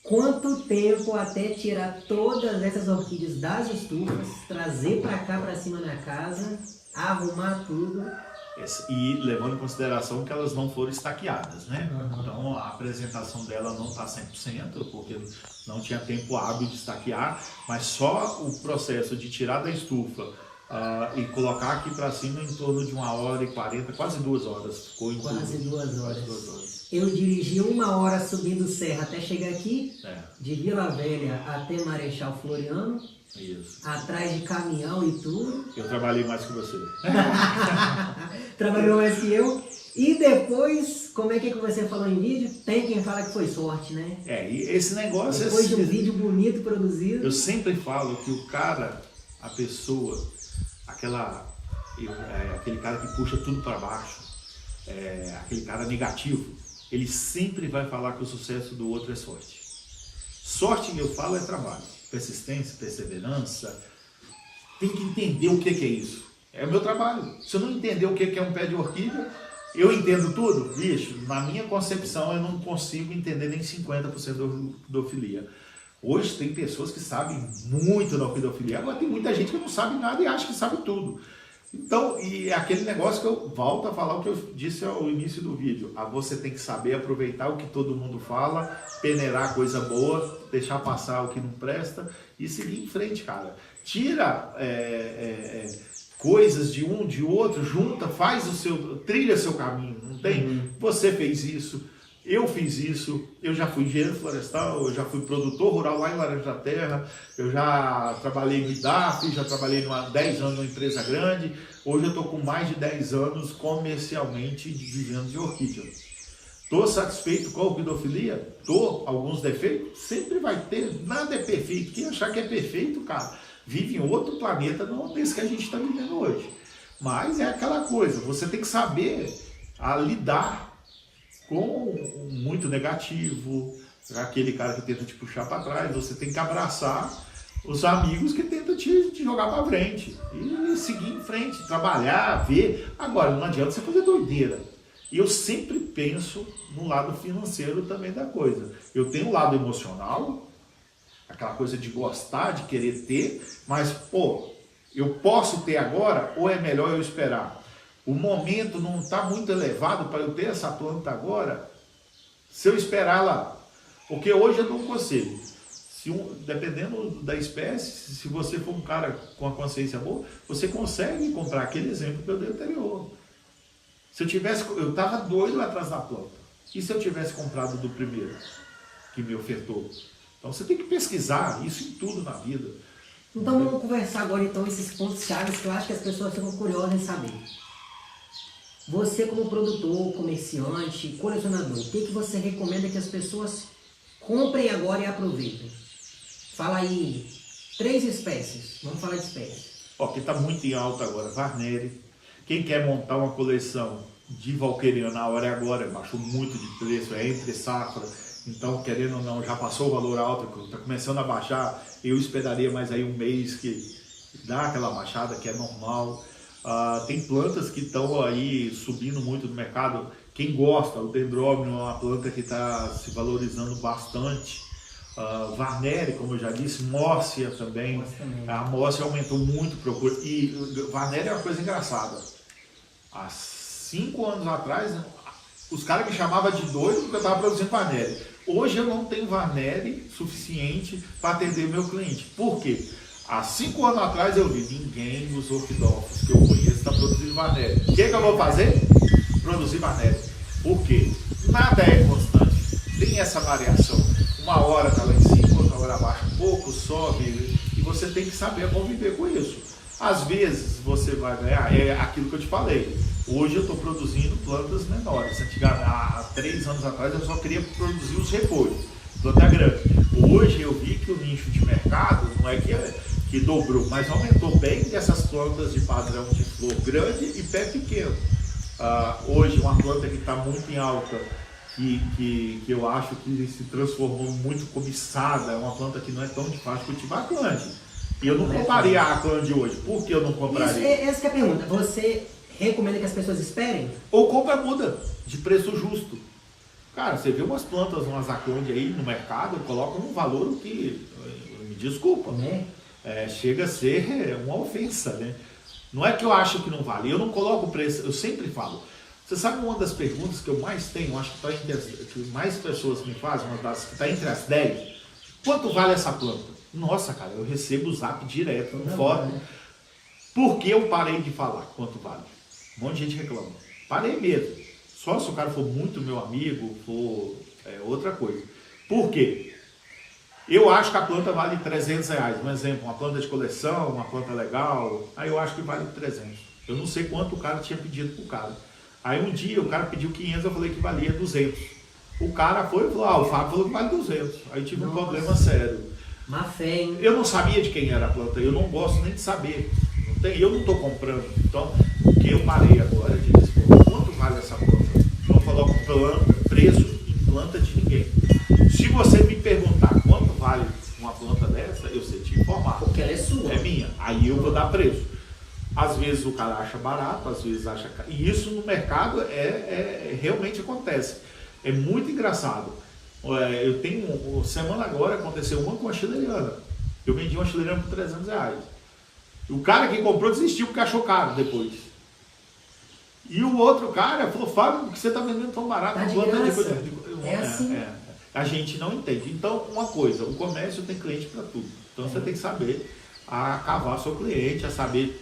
Quanto tempo até tirar todas essas orquídeas das estufas, trazer para cá, para cima na casa, arrumar tudo? E levando em consideração que elas não foram estaqueadas, né? Então a apresentação dela não está 100%, porque não tinha tempo hábil de estaquear, mas só o processo de tirar da estufa e colocar aqui para cima em torno de 1h40, quase 2 horas. Ficou em Quase tudo. 2 horas. Quase 2 horas. Eu dirigi 1 hora subindo serra até chegar aqui, É. de Vila Velha até Marechal Floriano, Isso. atrás de caminhão e tudo. Eu trabalhei mais que você. Trabalhou mais que eu. E depois, como é que você falou em vídeo? Tem quem fala que foi sorte, né? E esse negócio... Depois de um vídeo bonito produzido. Eu sempre falo que o cara, a pessoa, aquele cara que puxa tudo para baixo, aquele cara negativo, ele sempre vai falar que o sucesso do outro é sorte. Sorte que eu falo é trabalho, persistência, perseverança. Tem que entender o que é isso. É o meu trabalho. Se eu não entender o que é um pé de orquídea, eu entendo tudo, bicho, na minha concepção eu não consigo entender nem 50% da orquidofilia. Hoje tem pessoas que sabem muito da orquidofilia, agora tem muita gente que não sabe nada e acha que sabe tudo. Então, e é aquele negócio que eu volto a falar o que eu disse ao início do vídeo. Você tem que saber aproveitar o que todo mundo fala, peneirar coisa boa, deixar passar o que não presta e seguir em frente, cara. Tira coisas de um, de outro, junta, trilha seu caminho, não tem? Você fez isso, eu fiz isso, eu já fui engenheiro florestal, eu já fui produtor rural lá em Laranja da Terra, eu já trabalhei no IDAF, já trabalhei 10 anos numa empresa grande, hoje eu estou com mais de 10 anos comercialmente vivendo de orquídea. Estou satisfeito com a orquidofilia? Estou. Alguns defeitos? Sempre vai ter, nada é perfeito. Quem achar que é perfeito, cara, vive em outro planeta, não desse que a gente está vivendo hoje. Mas é aquela coisa, você tem que saber lidar com muito negativo, aquele cara que tenta te puxar para trás, você tem que abraçar os amigos que tentam te jogar para frente e seguir em frente, trabalhar, ver. Agora, não adianta você fazer doideira. E eu sempre penso no lado financeiro também da coisa. Eu tenho um lado emocional, aquela coisa de gostar, de querer ter, mas, eu posso ter agora ou é melhor eu esperar? O momento não está muito elevado para eu ter essa planta agora, se eu esperar lá. Porque hoje eu dou um conselho. Dependendo da espécie, se você for um cara com a consciência boa, você consegue comprar aquele exemplo que eu dei anterior. Eu estava doido lá atrás da planta. E se eu tivesse comprado do primeiro, que me ofertou? Então você tem que pesquisar isso em tudo na vida. Então vamos conversar agora então esses pontos chaves que eu acho que as pessoas ficam curiosas em saber. Você como produtor, comerciante, colecionador, o que você recomenda que as pessoas comprem agora e aproveitem? Fala aí 3 espécies, vamos falar de espécies. Que está muito em alta agora, Varneri. Quem quer montar uma coleção de valqueriana, a hora é agora, baixou muito de preço, é entre safra. Então, querendo ou não, já passou o valor alto, está começando a baixar. Eu esperaria mais aí um mês que dá aquela baixada que é normal. Tem plantas que estão aí subindo muito no mercado. Quem gosta, o dendróbio é uma planta que está se valorizando bastante. Varneri, como eu já disse, Mórcia também. A Mórcia aumentou muito procura. E Varneri é uma coisa engraçada. Há 5 anos atrás, os caras me chamavam de doido porque eu estava produzindo Varneri. Hoje eu não tenho Varneri suficiente para atender o meu cliente. Por quê? Há 5 anos atrás eu vi, ninguém dos orquidófilos que eu conheço está produzindo Varneri. O que eu vou fazer? Produzir Varneri. Por quê? Nada é constante. Tem essa variação. Uma hora está lá em cima, outra hora abaixo, um pouco sobe. E você tem que saber conviver com isso. Às vezes você vai ganhar, é aquilo que eu te falei. Hoje eu estou produzindo plantas menores. Antigamente, há 3 anos atrás eu só queria produzir os repolhos, planta grande. Hoje eu vi que o nicho de mercado não é que dobrou, mas aumentou bem dessas plantas de padrão de flor grande e pé pequeno. Hoje uma planta que está muito em alta, que eu acho que se transformou muito cobiçada, é uma planta que não é tão fácil cultivar, a Clande. E eu não compraria a Clande hoje. Por que eu não compraria? Essa que é a pergunta. Você recomenda que as pessoas esperem? Ou compra muda, de preço justo. Cara, você vê umas plantas, umas aconde aí no mercado, colocam um valor que, me desculpa, Né? Chega a ser uma ofensa, né? Não é que eu acho que não vale, eu não coloco preço, eu sempre falo. Você sabe uma das perguntas que eu mais tenho, acho que tá entre que mais pessoas me fazem, uma das que está entre as 10, quanto vale essa planta? Nossa, cara, eu recebo o zap direto, no fórum. Né? Por que eu parei de falar quanto vale? Um monte de gente reclama. Parei mesmo. Só se o cara for muito meu amigo, for outra coisa. Por quê? Eu acho que a planta vale R$300. Um exemplo, uma planta de coleção, uma planta legal. Aí eu acho que vale 300. Eu não sei quanto o cara tinha pedido pro cara. Aí um dia o cara pediu 500, eu falei que valia 200. O cara foi e falou, o Fábio falou que vale 200. Aí tive um problema sério. Má fé, hein? Eu não sabia de quem era a planta, eu não gosto nem de saber. Eu não estou comprando. Então, o que eu parei agora de responder, quanto vale essa planta? Não coloco preço em planta de ninguém. Se você me perguntar quanto vale uma planta dessa, eu sei te informar. Porque ela é sua. É minha. Aí eu vou dar preço. Às vezes o cara acha barato, às vezes acha caro. E isso no mercado realmente acontece. É muito engraçado. Eu tenho, semana agora aconteceu uma com a chileriana. Eu vendi uma chileriana por R$300. O cara que comprou desistiu porque achou caro depois. E o outro cara falou, Fábio, por que você está vendendo tão barato? Tá de graça. Assim. A gente não entende. Então, uma coisa, o comércio tem cliente para tudo. Então você tem que saber a cavar seu cliente, a saber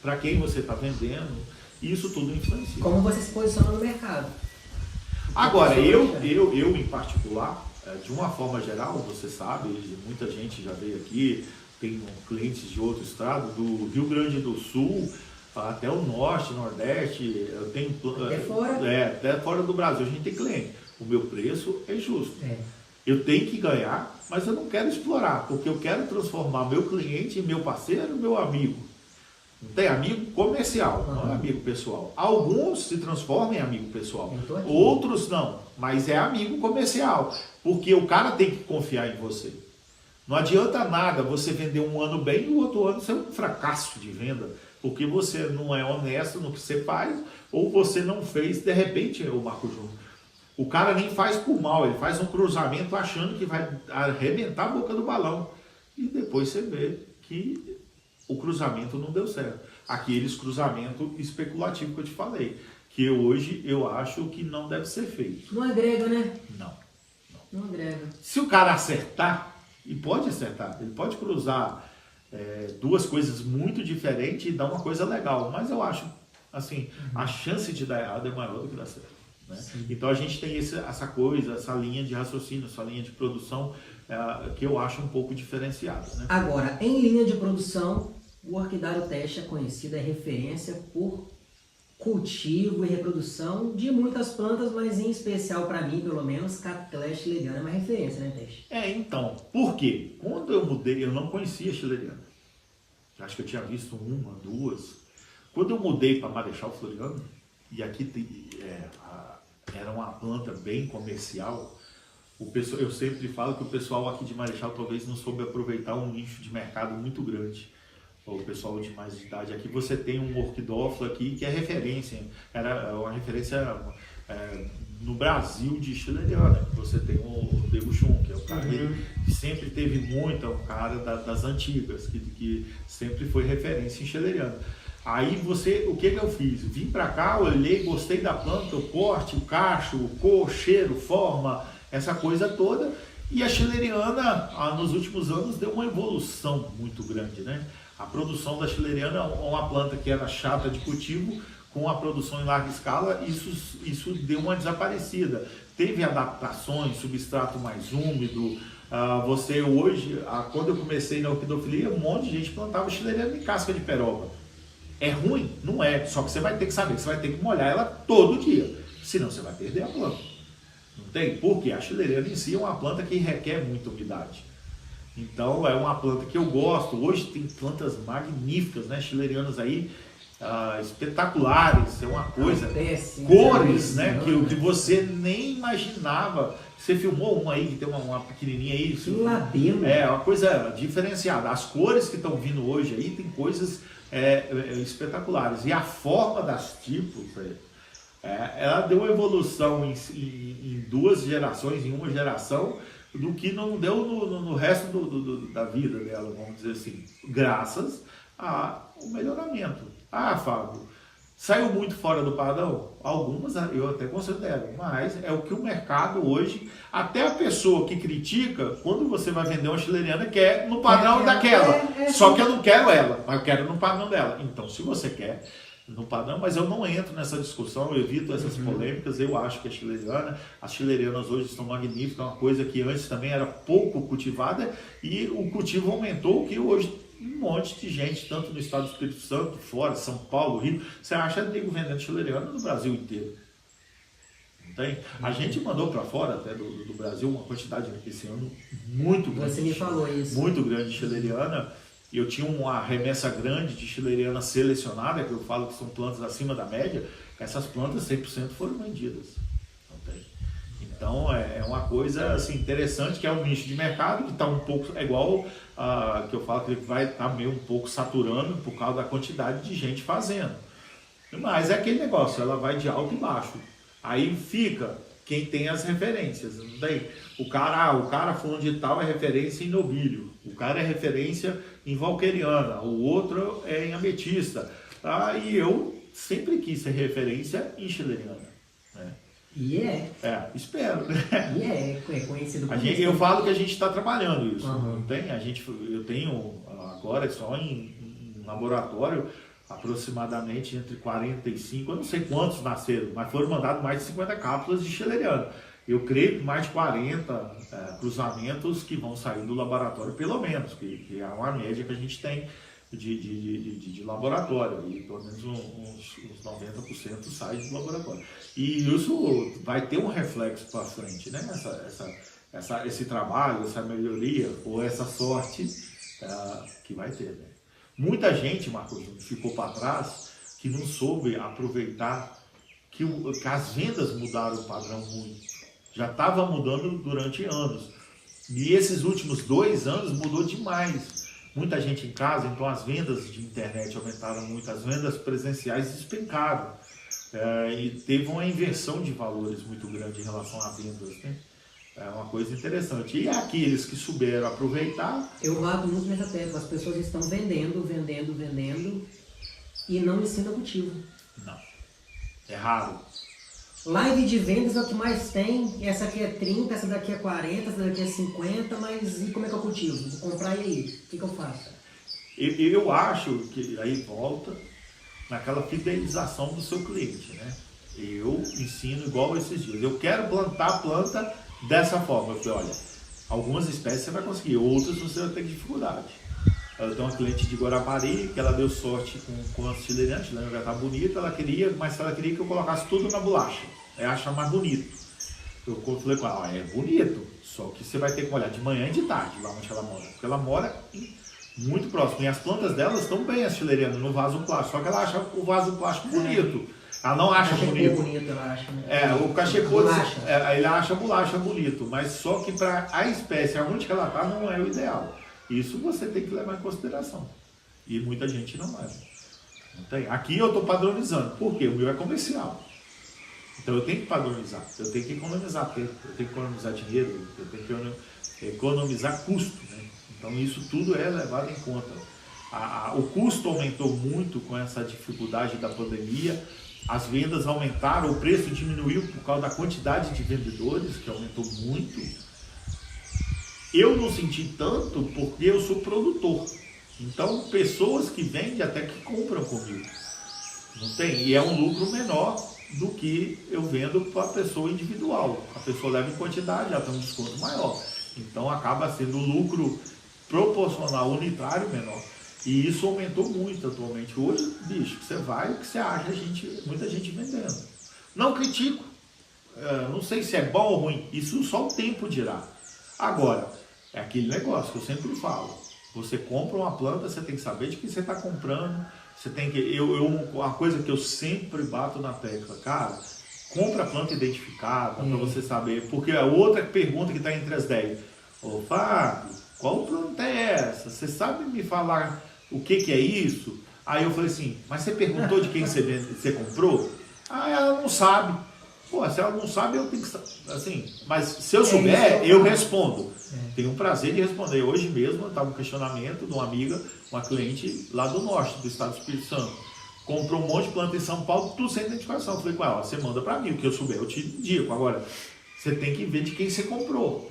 para quem você está vendendo. Isso tudo influencia. Como você se posiciona no mercado. Agora, eu em particular, de uma forma geral, você sabe, muita gente já veio aqui, tem clientes de outro estado, do Rio Grande do Sul, até o Norte, Nordeste, eu tenho até fora do Brasil, a gente tem cliente. O meu preço é justo. Eu tenho que ganhar, mas eu não quero explorar, porque eu quero transformar meu cliente em meu parceiro, meu amigo. Não tem amigo comercial, não é amigo pessoal. Alguns se transformam em amigo pessoal, outros não, mas é amigo comercial, porque o cara tem que confiar em você. Não adianta nada você vender um ano bem e o outro ano ser um fracasso de venda, porque você não é honesto no que você faz, ou você não fez, de repente, o Marco Júnior. O cara nem faz por mal, ele faz um cruzamento achando que vai arrebentar a boca do balão. E depois você vê que o cruzamento não deu certo. Aqueles cruzamentos especulativos que eu te falei, que hoje eu acho que não deve ser feito. Não agrega, né? Não agrega. Se o cara acertar, e pode acertar, ele pode cruzar duas coisas muito diferentes e dar uma coisa legal, mas eu acho, assim, a chance de dar errado é maior do que dar certo. Né? Então a gente tem essa coisa, essa linha de raciocínio, essa linha de produção que eu acho um pouco diferenciada. Né? Agora, em linha de produção, o Orquidário Teste é conhecido, é referência por cultivo e reprodução de muitas plantas, mas em especial para mim, pelo menos, Cattleya chileriana é uma referência, né, Teste? Então, por quê? Quando eu mudei, eu não conhecia a chileriana. Acho que eu tinha visto uma, duas. Quando eu mudei para Marechal Floriano, e aqui era uma planta bem comercial, eu sempre falo que o pessoal aqui de Marechal talvez não soube aproveitar um nicho de mercado muito grande. O pessoal de mais idade aqui, você tem um orquidófilo aqui que é referência, era uma referência no Brasil de chileriana. Você tem o Debuchon, que é o cara que sempre teve muito, é um cara das antigas, que sempre foi referência em chileriana. Aí o que eu fiz? Vim para cá, olhei, gostei da planta, o porte, o cacho, o cor, cheiro, forma, essa coisa toda. E a chileriana, nos últimos anos, deu uma evolução muito grande, né? A produção da chileriana é uma planta que era chata de cultivo, com a produção em larga escala, isso deu uma desaparecida. Teve adaptações, substrato mais úmido. Você hoje, quando eu comecei na orquidofilia, um monte de gente plantava chileriana em casca de peroba. É ruim? Não é, só que você vai ter que saber que você vai ter que molhar ela todo dia, senão você vai perder a planta. Não tem? Porque a chileriana em si é uma planta que requer muita umidade. Então é uma planta que eu gosto. Hoje tem plantas magníficas, né? Chilerianas aí, espetaculares, é uma coisa. Cores, né? Que você nem imaginava. Você filmou uma aí, que tem uma pequenininha aí. Que labelo. É, uma coisa diferenciada. As cores que estão vindo hoje aí, tem coisas espetaculares. E a forma das tipos, Ela deu uma evolução em duas gerações, em uma geração, do que não deu no resto da vida dela, vamos dizer assim, graças ao melhoramento. Fábio, saiu muito fora do padrão? Algumas eu até considero, mas é o que o mercado hoje, até a pessoa que critica, quando você vai vender uma chileriana, quer no padrão daquela. Só que eu não quero ela, mas eu quero no padrão dela. Então, se você quer no padrão, mas eu não entro nessa discussão, eu evito essas polêmicas, eu acho que as chilerianas hoje estão magníficas, é uma coisa que antes também era pouco cultivada, e o cultivo aumentou, que hoje um monte de gente, tanto no estado do Espírito Santo, fora, São Paulo, Rio, você acha nego vendendo chileriana no Brasil inteiro. Não tem? A gente mandou para fora até do Brasil uma quantidade esse ano muito grande. Você me falou isso. Muito grande de chileriana. Eu tinha uma remessa grande de chileriana selecionada, que eu falo que são plantas acima da média. Essas plantas 100% foram vendidas. Não tem? Então é uma coisa assim, interessante, que é um nicho de mercado que está um pouco, é igual que eu falo que ele vai estar meio um pouco saturando por causa da quantidade de gente fazendo. Mas é aquele negócio, ela vai de alto e baixo. Aí fica quem tem as referências. Não tem? O cara fulano de tal é referência em nobilho, o cara é referência em valqueriana, o outro é em ametista. E eu sempre quis ser referência em chileriana. Né? Espero. E é conhecido como eu falo que a gente está trabalhando isso. Não tem? Eu tenho agora só em laboratório aproximadamente entre 45, eu não sei quantos nasceram, mas foram mandados mais de 50 cápsulas de chileriana. Eu creio que mais de 40 cruzamentos que vão sair do laboratório, pelo menos, que é uma média que a gente tem de laboratório, e pelo menos uns 90% sai do laboratório. E isso vai ter um reflexo para frente, né? Esse trabalho, essa melhoria, ou essa sorte que vai ter, né? Muita gente, Marcos, ficou para trás, que não soube aproveitar que as vendas mudaram o padrão muito. Já estava mudando durante anos. E esses últimos 2 anos mudou demais. Muita gente em casa, então as vendas de internet aumentaram muito, as vendas presenciais despencaram. E teve uma inversão de valores muito grande em relação a vendas, né? É uma coisa interessante. E aqueles que souberam aproveitar... Eu bato muito nessa tecla. As pessoas estão vendendo e não ensinam cultivo. Não. É raro. Live de vendas é o que mais tem. Essa aqui é 30, essa daqui é 40, essa daqui é 50, mas e como é que eu cultivo? Vou comprar e aí? O que eu faço? Eu acho que aí volta naquela fidelização do seu cliente, né? Eu ensino igual esses dias. Eu quero plantar a planta dessa forma. Eu falei, olha, algumas espécies você vai conseguir, outras você vai ter dificuldade. Eu tenho uma cliente de Guarapari que ela deu sorte com a chileriana, a chileriana já está bonita, mas ela queria que eu colocasse tudo na bolacha. Ela acha mais bonito. Eu falei com ela, é bonito, só que você vai ter que olhar de manhã e de tarde lá onde ela mora. Porque ela mora muito próximo. E as plantas delas estão bem, as chilerianas, no vaso plástico. Só que ela acha o vaso plástico bonito. Ela não acha bonito. Ela acha, né? O cachepô, ele acha a bolacha bonito, mas só que para a espécie onde ela está não é o ideal. Isso você tem que levar em consideração. E muita gente não leva. Não tem. Aqui eu estou padronizando. Por quê? O meu é comercial. Então eu tenho que padronizar. Eu tenho que economizar tempo, eu tenho que economizar dinheiro, eu tenho que economizar custo. Né? Então isso tudo é levado em conta. O custo aumentou muito com essa dificuldade da pandemia. As vendas aumentaram, o preço diminuiu por causa da quantidade de vendedores, que aumentou muito. Eu não senti tanto porque eu sou produtor. Então, pessoas que vendem até que compram comigo. Não tem? E é um lucro menor do que eu vendo para a pessoa individual. A pessoa leva em quantidade, ela tem um desconto maior. Então, acaba sendo um lucro proporcional, unitário menor. E isso aumentou muito atualmente. Hoje, bicho, você vai, o que você acha, muita gente vendendo. Não critico, não sei se é bom ou ruim, isso só o tempo dirá. Agora, é aquele negócio que eu sempre falo, você compra uma planta, você tem que saber de que você está comprando, você tem que... uma coisa que eu sempre bato na tecla, cara, compra a planta identificada para você saber, porque a outra pergunta que está entre as 10, ô Fábio, qual planta é essa? Você sabe me falar o que é isso? Aí eu falei assim, mas você perguntou de quem você comprou? Ah, ela não sabe. Pô, se ela não sabe, eu tenho que... Assim, mas se eu souber, eu respondo. Tenho um prazer de responder. Hoje mesmo, estava um questionamento de uma amiga, uma cliente lá do norte, do estado do Espírito Santo. Comprou um monte de planta em São Paulo, tudo sem identificação. Eu falei com ela, você manda para mim, o que eu souber, eu te indico. Agora, você tem que ver de quem você comprou.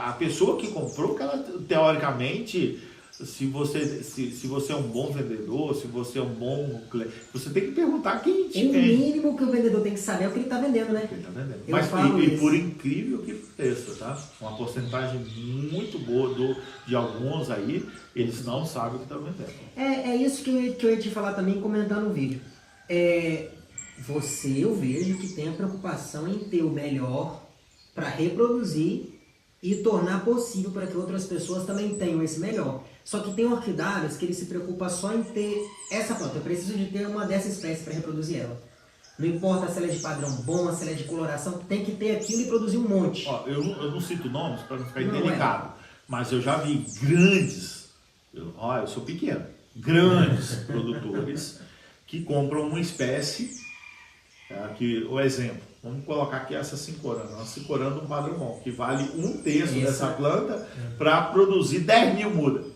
A pessoa que comprou, que ela, teoricamente... Se você é um bom vendedor, se você é um bom cliente, você tem que perguntar quem te O vende. mínimo que o vendedor tem que saber é o que ele está vendendo, né? Ele está vendendo. Eu Mas falo e isso. por incrível que pareça, tá? Uma porcentagem muito boa de alguns aí, eles não sabem o que estão vendendo. É isso que eu ia te falar também, comentando no vídeo. Eu vejo que tem a preocupação em ter o melhor para reproduzir e tornar possível para que outras pessoas também tenham esse melhor. Só que tem orquidários que ele se preocupa só em ter essa planta. Eu preciso de ter uma dessa espécie para reproduzir ela. Não importa se ela é de padrão bom, se ela é de coloração, tem que ter aquilo e produzir um monte. Ó, eu não cito nomes para não ficar indelicado, mas eu já vi grandes, eu sou pequeno, grandes produtores que compram uma espécie, o exemplo, vamos colocar aqui essa cincorana, uma cincorana de um padrão bom, que vale 1/3 dessa planta para produzir 10 mil mudas.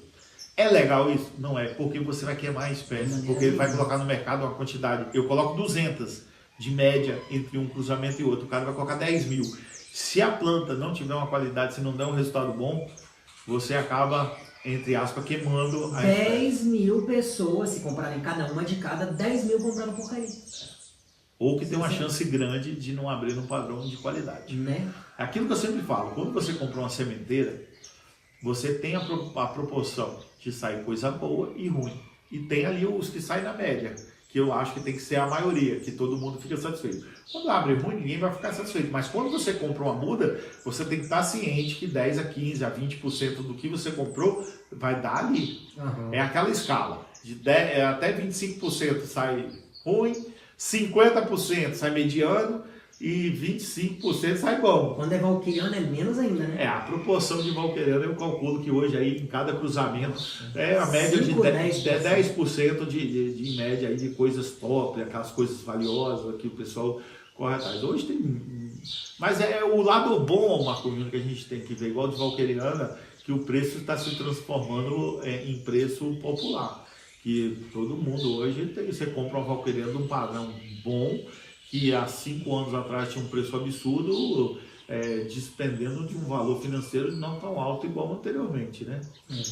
É legal isso? Não é, porque você vai queimar a espécie, porque ele vai colocar no mercado uma quantidade. Eu coloco 200 de média entre um cruzamento e outro, o cara vai colocar 10 mil. Se a planta não tiver uma qualidade, se não der um resultado bom, você acaba, entre aspas, queimando a espécie. 10 mil pessoas, se comprarem cada uma de cada, 10 mil comprando porcaria. Ou que tem uma chance grande de não abrir num padrão de qualidade. Né? Aquilo que eu sempre falo, quando você compra uma sementeira, você tem a proporção de sair coisa boa e ruim. E tem ali os que saem na média, que eu acho que tem que ser a maioria, que todo mundo fica satisfeito. Quando abre ruim, ninguém vai ficar satisfeito. Mas quando você compra uma muda, você tem que estar ciente que 10 a 15 a 20% do que você comprou vai dar ali. Uhum. É aquela escala. Até 25% sai ruim, 50% sai mediano e 25% sai bom. Quando é valquiriano é menos ainda, né? A proporção de valquiriano eu calculo que hoje aí em cada cruzamento é a média de 10% de média aí de coisas top, aquelas coisas valiosas que o pessoal corre atrás. Hoje tem... Mas é o lado bom, Marco Júnior, que a gente tem que ver, igual de valquiriana, que o preço está se transformando em preço popular. Que todo mundo hoje você compra uma valquiriana de um padrão bom, que há 5 anos atrás tinha um preço absurdo, despendendo de um valor financeiro não tão alto igual anteriormente, né?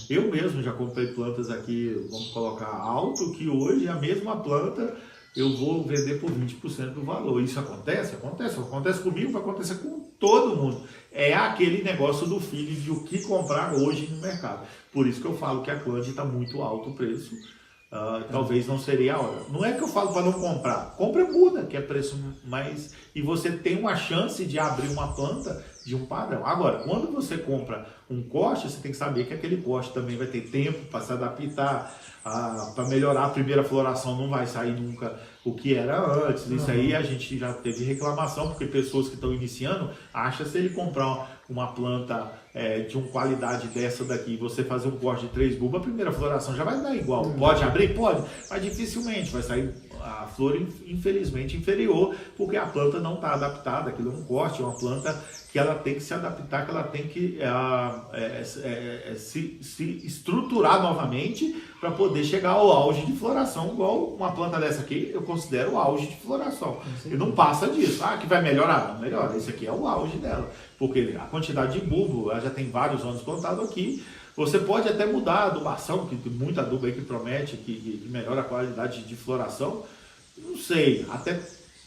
Eu mesmo já comprei plantas aqui, vamos colocar alto, que hoje a mesma planta eu vou vender por 20% do valor. Isso acontece? Acontece. Acontece comigo, vai acontecer com todo mundo. É aquele negócio do feeling de o que comprar hoje no mercado. Por isso que eu falo que a Clande está muito alto o preço. Talvez não seria a hora. Não é que eu falo para não comprar. Compra muda, que é preço mais... E você tem uma chance de abrir uma planta de um padrão. Agora, quando você compra um corte, você tem que saber que aquele corte também vai ter tempo para se adaptar, para melhorar a primeira floração. Não vai sair nunca o que era antes. Isso aí a gente já teve reclamação, porque pessoas que estão iniciando acham que se ele comprar uma planta de uma qualidade dessa daqui, você fazer um corte de 3 bulbas, a primeira floração já vai dar igual. Pode abrir? Pode, mas dificilmente vai sair a flor, infelizmente, inferior, porque a planta não está adaptada. Aquilo é um corte, é uma planta que ela tem que se adaptar, que ela tem que se estruturar novamente para poder chegar ao auge de floração, igual uma planta dessa aqui, eu considero o auge de floração. E não passa disso. Que vai melhorar? Não melhora. Esse aqui é o auge dela, porque a quantidade de bulbo, ela já tem vários anos plantado aqui. Você pode até mudar a adubação, que tem muita adubo aí que promete, que melhora a qualidade de floração. Não sei até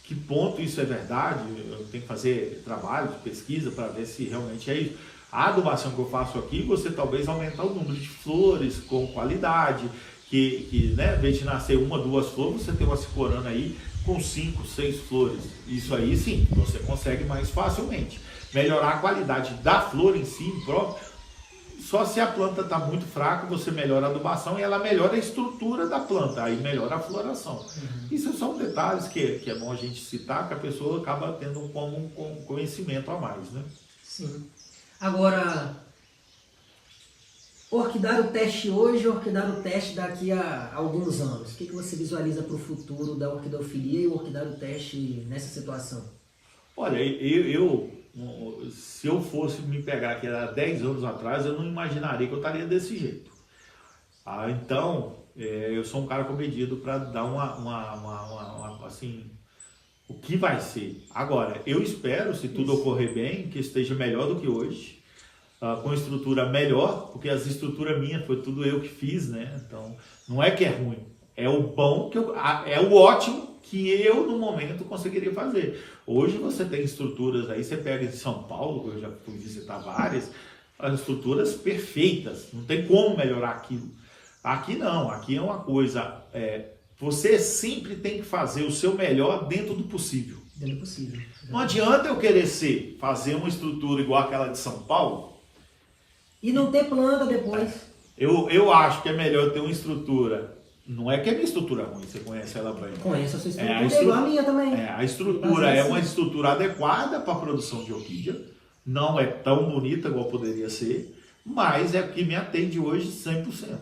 que ponto isso é verdade. Eu tenho que fazer trabalho de pesquisa para ver se realmente é isso. A adubação que eu faço aqui, você talvez aumentar o número de flores com qualidade, que né, em vez de nascer 1, 2 flores, você tem uma cicorana aí com 5, 6 flores. Isso aí sim, você consegue mais facilmente. Melhorar a qualidade da flor em si, próprio. Só se a planta está muito fraca, você melhora a adubação e ela melhora a estrutura da planta, aí melhora a floração. Isso são detalhes que é bom a gente citar, que a pessoa acaba tendo um conhecimento a mais, né? Sim. Agora, Orquidário teste hoje, orquidário teste daqui a alguns anos. O que você visualiza para o futuro da orquidofilia e o orquidário teste nessa situação? Olha, se eu fosse me pegar aqui há 10 anos atrás, eu não imaginaria que eu estaria desse jeito. Então, eu sou um cara comedido para dar assim, o que vai ser. Agora, eu espero, se tudo ocorrer bem, que esteja melhor do que hoje, com estrutura melhor, porque as estruturas minhas foi tudo eu que fiz, né? Então, não é que é ruim, é o bom, é o ótimo que eu, no momento, conseguiria fazer. Hoje você tem estruturas aí, você pega em São Paulo, que eu já fui visitar várias, as estruturas perfeitas, não tem como melhorar aquilo. Aqui não, aqui é uma coisa, você sempre tem que fazer o seu melhor dentro do possível. Dentro do possível. Não adianta eu querer fazer uma estrutura igual aquela de São Paulo, e não ter planta depois. Eu acho que é melhor ter uma estrutura. Não é que a minha estrutura é ruim, você conhece ela bem. Conheço a sua estrutura, é igual a minha também. A estrutura é uma estrutura adequada para a produção de orquídea. Não é tão bonita igual poderia ser, mas é o que me atende hoje 100%.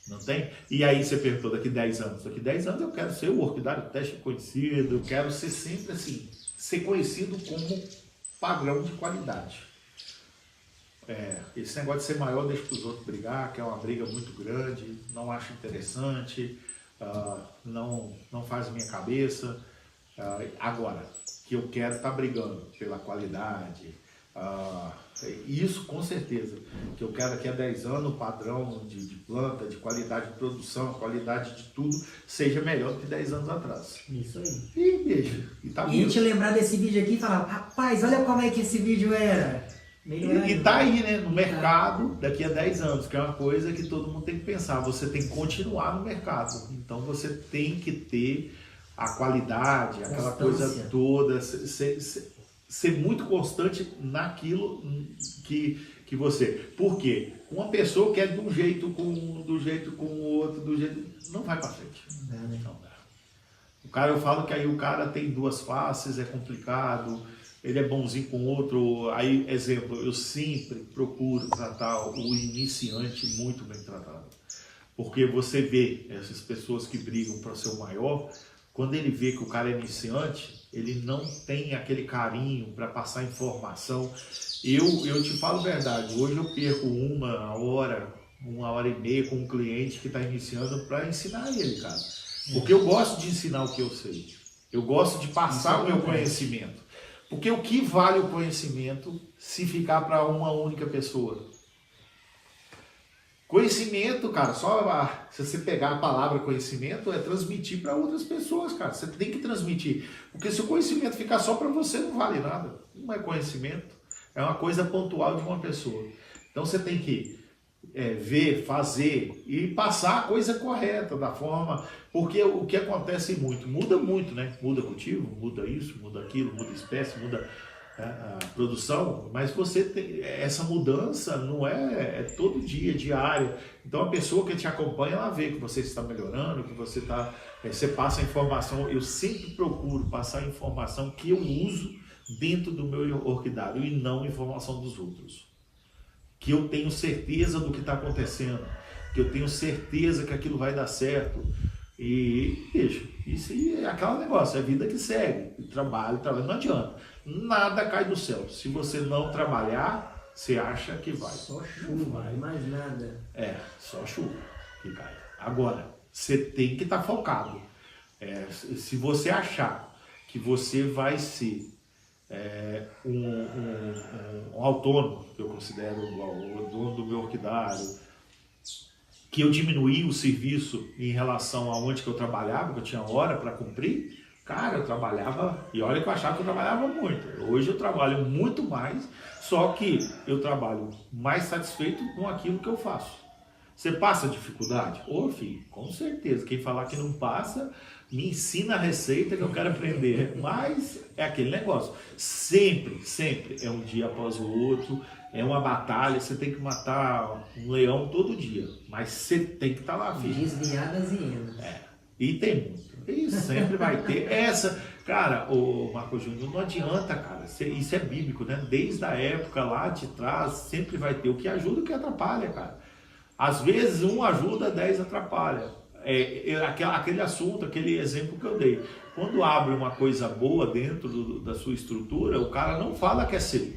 Não tem? E aí você perguntou daqui 10 anos. Daqui 10 anos eu quero ser o orquidário teste conhecido, eu quero ser sempre assim, ser conhecido como padrão de qualidade. Esse negócio de ser maior deixa para os outros brigar, que é uma briga muito grande, não acho interessante, não faz minha cabeça. Agora, que eu quero estar brigando pela qualidade, isso com certeza, que eu quero daqui a 10 anos o padrão de planta, de qualidade de produção, qualidade de tudo, seja melhor do que 10 anos atrás. Isso aí. E a gente lembrar desse vídeo aqui e falar, rapaz, olha como é que esse vídeo era. E tá aí, né, no mercado daqui a 10 anos, que é uma coisa que todo mundo tem que pensar. Você tem que continuar no mercado. Então você tem que ter a qualidade, aquela coisa toda, ser muito constante naquilo que você. Por quê? Uma pessoa quer de um jeito com um, do jeito com o outro, do jeito. Não vai para frente. Não dá. O cara, eu falo que aí o cara tem duas faces, é complicado. Ele é bonzinho com o outro. Aí, exemplo, eu sempre procuro tratar o iniciante muito bem tratado. Porque você vê essas pessoas que brigam para ser o maior, quando ele vê que o cara é iniciante, ele não tem aquele carinho para passar informação. Eu te falo a verdade, hoje eu perco uma hora e meia com um cliente que está iniciando para ensinar ele, cara. Porque eu gosto de ensinar o que eu sei. Eu gosto de passar o meu conhecimento. Porque o que vale o conhecimento se ficar para uma única pessoa? Conhecimento, cara, se você pegar a palavra conhecimento, é transmitir para outras pessoas, cara. Você tem que transmitir. Porque se o conhecimento ficar só para você, não vale nada. Não é conhecimento. É uma coisa pontual de uma pessoa. Então você tem que ver, fazer e passar a coisa correta, da forma... Porque o que acontece muda muito, né? Muda cultivo, muda isso, muda aquilo, muda espécie, muda a produção, mas você tem essa mudança, não é todo dia, diária. Então a pessoa que te acompanha, ela vê que você está melhorando, que você passa a informação. Eu sempre procuro passar a informação que eu uso dentro do meu orquidário e não informação dos outros. Que eu tenho certeza do que está acontecendo, que eu tenho certeza que aquilo vai dar certo. E, bicho, isso é aquele negócio, é a vida que segue. Trabalho, não adianta. Nada cai do céu. Se você não trabalhar, você acha que vai. Só chuva, mais nada. Só chuva que cai. Agora, você tem que estar focado. Se você achar que você vai ser um autônomo, que eu considero o dono do meu orquidário, que eu diminuí o serviço em relação a onde que eu trabalhava, que eu tinha hora para cumprir, cara, eu trabalhava, e olha que eu achava que eu trabalhava muito. Hoje eu trabalho muito mais, só que eu trabalho mais satisfeito com aquilo que eu faço. Você passa dificuldade? Filho, com certeza. Quem falar que não passa, me ensina a receita que eu quero aprender. Mas é aquele negócio. Sempre é um dia após o outro. É uma batalha, você tem que matar um leão todo dia. Mas você tem que estar lá, filho. Desviar das hienas. E tem muito. E sempre vai ter. Cara, o Marco Júnior, não adianta, cara. Isso é bíblico, né? Desde a época lá de trás, sempre vai ter o que ajuda e o que atrapalha, cara. Às vezes um ajuda, 10 atrapalha. Aquele assunto, aquele exemplo que eu dei. Quando abre uma coisa boa dentro da sua estrutura, o cara não fala que é seu.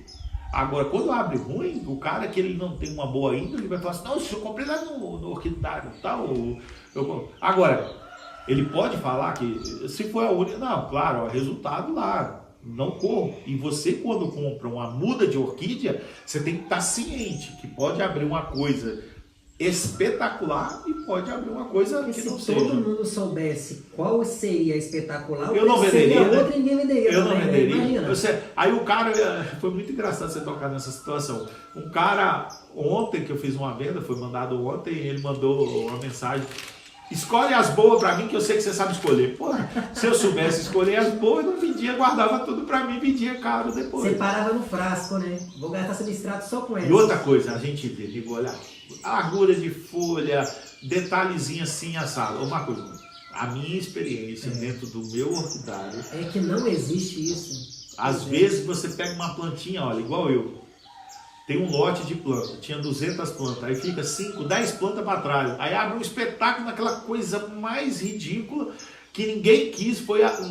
Agora, quando abre ruim, o cara que ele não tem uma boa índole, vai falar assim, não, eu comprei lá no orquidário e tal. Agora, ele pode falar que, se for a única, não, claro, o resultado lá, não corro. E você, quando compra uma muda de orquídea, você tem que estar ciente que pode abrir uma coisa espetacular e pode abrir uma coisa que não seja. Se todo mundo soubesse qual seria espetacular, eu não venderia, seria outra, ninguém venderia. Eu não venderia. Imagina. Aí o cara, foi muito engraçado você tocar nessa situação. Um cara, ontem que eu fiz uma venda, foi mandado ontem, ele mandou uma mensagem: escolhe as boas pra mim que eu sei que você sabe escolher. Pô, se eu soubesse escolher as boas, eu não vendia, guardava tudo pra mim, vendia caro depois. Você parava no frasco, né? Vou gastar substrato só com ela. E outra coisa, a gente vê, digo, olha, agulha de folha, detalhezinho assim, assado. Uma coisa, a minha experiência dentro do meu orquidário... É que não existe isso. Às vezes você pega uma plantinha, olha, igual eu. Tem um lote de planta, tinha 200 plantas, aí fica 5, 10 plantas para trás. Aí abre um espetáculo naquela coisa mais ridícula que ninguém quis,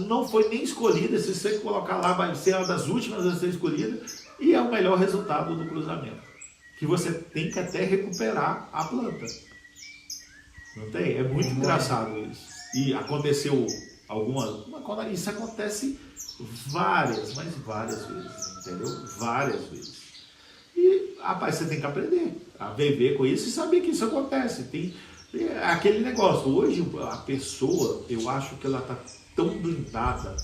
não foi nem escolhida. Se você colocar lá, vai ser uma das últimas a ser escolhida. E é o melhor resultado do cruzamento. Que você tem que até recuperar a planta. Não tem? É muito engraçado isso. E aconteceu isso acontece várias, mas várias vezes, entendeu? Várias vezes. E, rapaz, você tem que aprender a viver com isso e saber que isso acontece. Tem aquele negócio. Hoje, a pessoa, eu acho que ela está tão blindada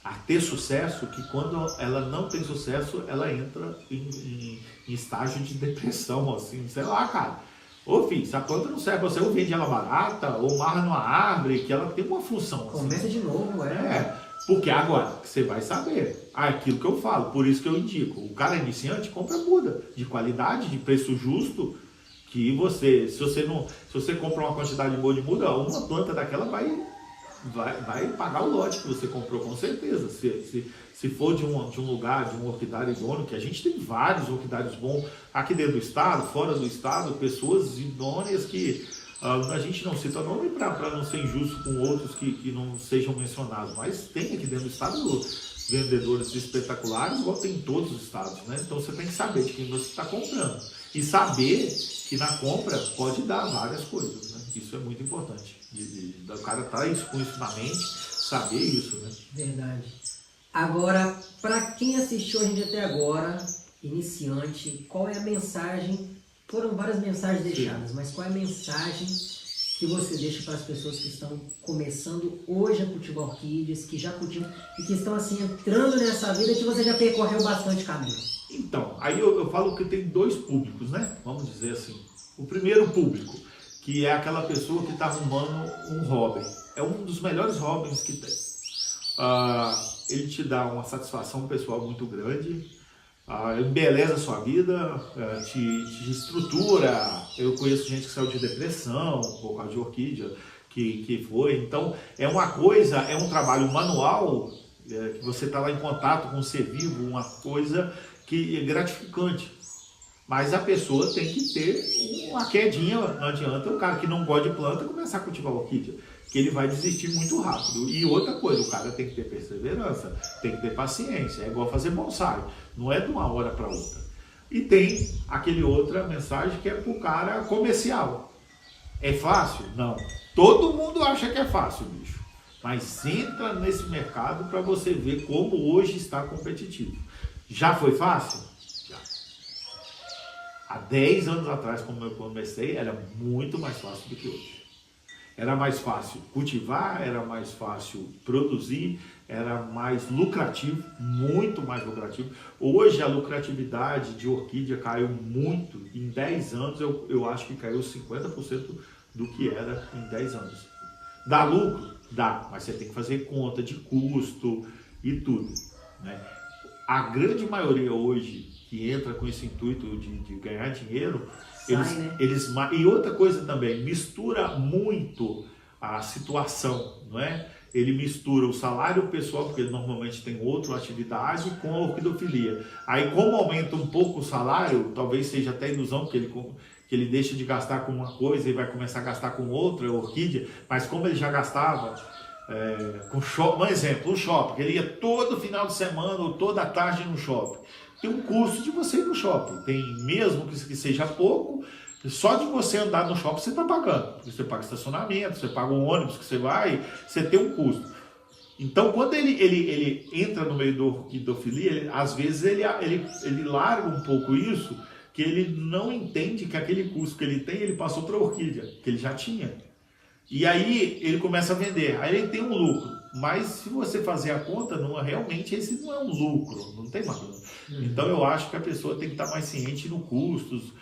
a ter sucesso que quando ela não tem sucesso, ela entra em estágio de depressão, assim, sei lá, cara. Ô filho, se a planta não serve pra você, ou vende ela barata, ou marra numa árvore, que ela tem uma função. Assim. Começa de novo, Porque agora, você vai saber, aquilo que eu falo, por isso que eu indico, o cara iniciante compra muda, de qualidade, de preço justo, que você, se você compra uma quantidade boa de muda, uma planta daquela vai pagar o lote que você comprou, com certeza. Se for de um lugar, de um orquidário idôneo, que a gente tem vários orquidários bons aqui dentro do estado, fora do estado, pessoas idôneas que a gente não cita nome para não ser injusto com outros que não sejam mencionados, mas tem aqui dentro do estado vendedores espetaculares, igual tem em todos os estados, né? Então você tem que saber de quem você está comprando e saber que na compra pode dar várias coisas, né? Isso é muito importante. O cara tá com isso na mente, saber isso, né? Verdade. Agora, para quem assistiu a gente até agora, iniciante, qual é a mensagem? Foram várias mensagens deixadas, mas qual é a mensagem que você deixa para as pessoas que estão começando hoje a cultivar orquídeas, que já cultivam e que estão assim entrando nessa vida que você já percorreu bastante caminho? Então, aí eu falo que tem dois públicos, né? Vamos dizer assim. O primeiro público, que é aquela pessoa que está arrumando um hobby. É um dos melhores hobbies que tem. Ele te dá uma satisfação pessoal muito grande, embeleza a sua vida, te estrutura. Eu conheço gente que saiu de depressão por causa de orquídea, que foi. Então, é uma coisa, é um trabalho manual, que você está lá em contato com o ser vivo, uma coisa que é gratificante. Mas a pessoa tem que ter uma quedinha, não adianta o cara que não gosta de planta começar a cultivar orquídea, que ele vai desistir muito rápido. E outra coisa, o cara tem que ter perseverança, tem que ter paciência, é igual fazer bonsai, não é de uma hora para outra. E tem aquele outra mensagem que é para o cara comercial. É fácil? Não. Todo mundo acha que é fácil, bicho. Mas entra nesse mercado para você ver como hoje está competitivo. Já foi fácil? Há 10 anos atrás, quando eu comecei, era muito mais fácil do que hoje. Era mais fácil cultivar, era mais fácil produzir, era mais lucrativo, muito mais lucrativo. Hoje a lucratividade de orquídea caiu muito. Em 10 anos eu acho que caiu 50% do que era em 10 anos. Dá lucro? Dá, mas você tem que fazer conta de custo e tudo, né? A grande maioria hoje que entra com esse intuito de ganhar dinheiro, e outra coisa também, mistura muito a situação, não é? Ele mistura o salário pessoal, porque ele normalmente tem outra atividade, com a orquidofilia. Aí como aumenta um pouco o salário, talvez seja até ilusão, porque que ele deixa de gastar com uma coisa e vai começar a gastar com outra, orquídea, mas como ele já gastava com shopping, um exemplo, o shopping, ele ia todo final de semana ou toda tarde no shopping, tem um custo de você ir no shopping, tem mesmo que seja pouco, só de você andar no shopping você está pagando, você paga estacionamento, você paga o ônibus que você vai, você tem um custo. Então, quando ele entra no meio do orquidofilia, às vezes ele larga um pouco isso, que ele não entende que aquele custo que ele tem, ele passou para a orquídea, que ele já tinha. E aí ele começa a vender, aí ele tem um lucro. Mas se você fazer a conta, realmente esse não é um lucro, não tem mais. Então eu acho que a pessoa tem que estar mais ciente no custos,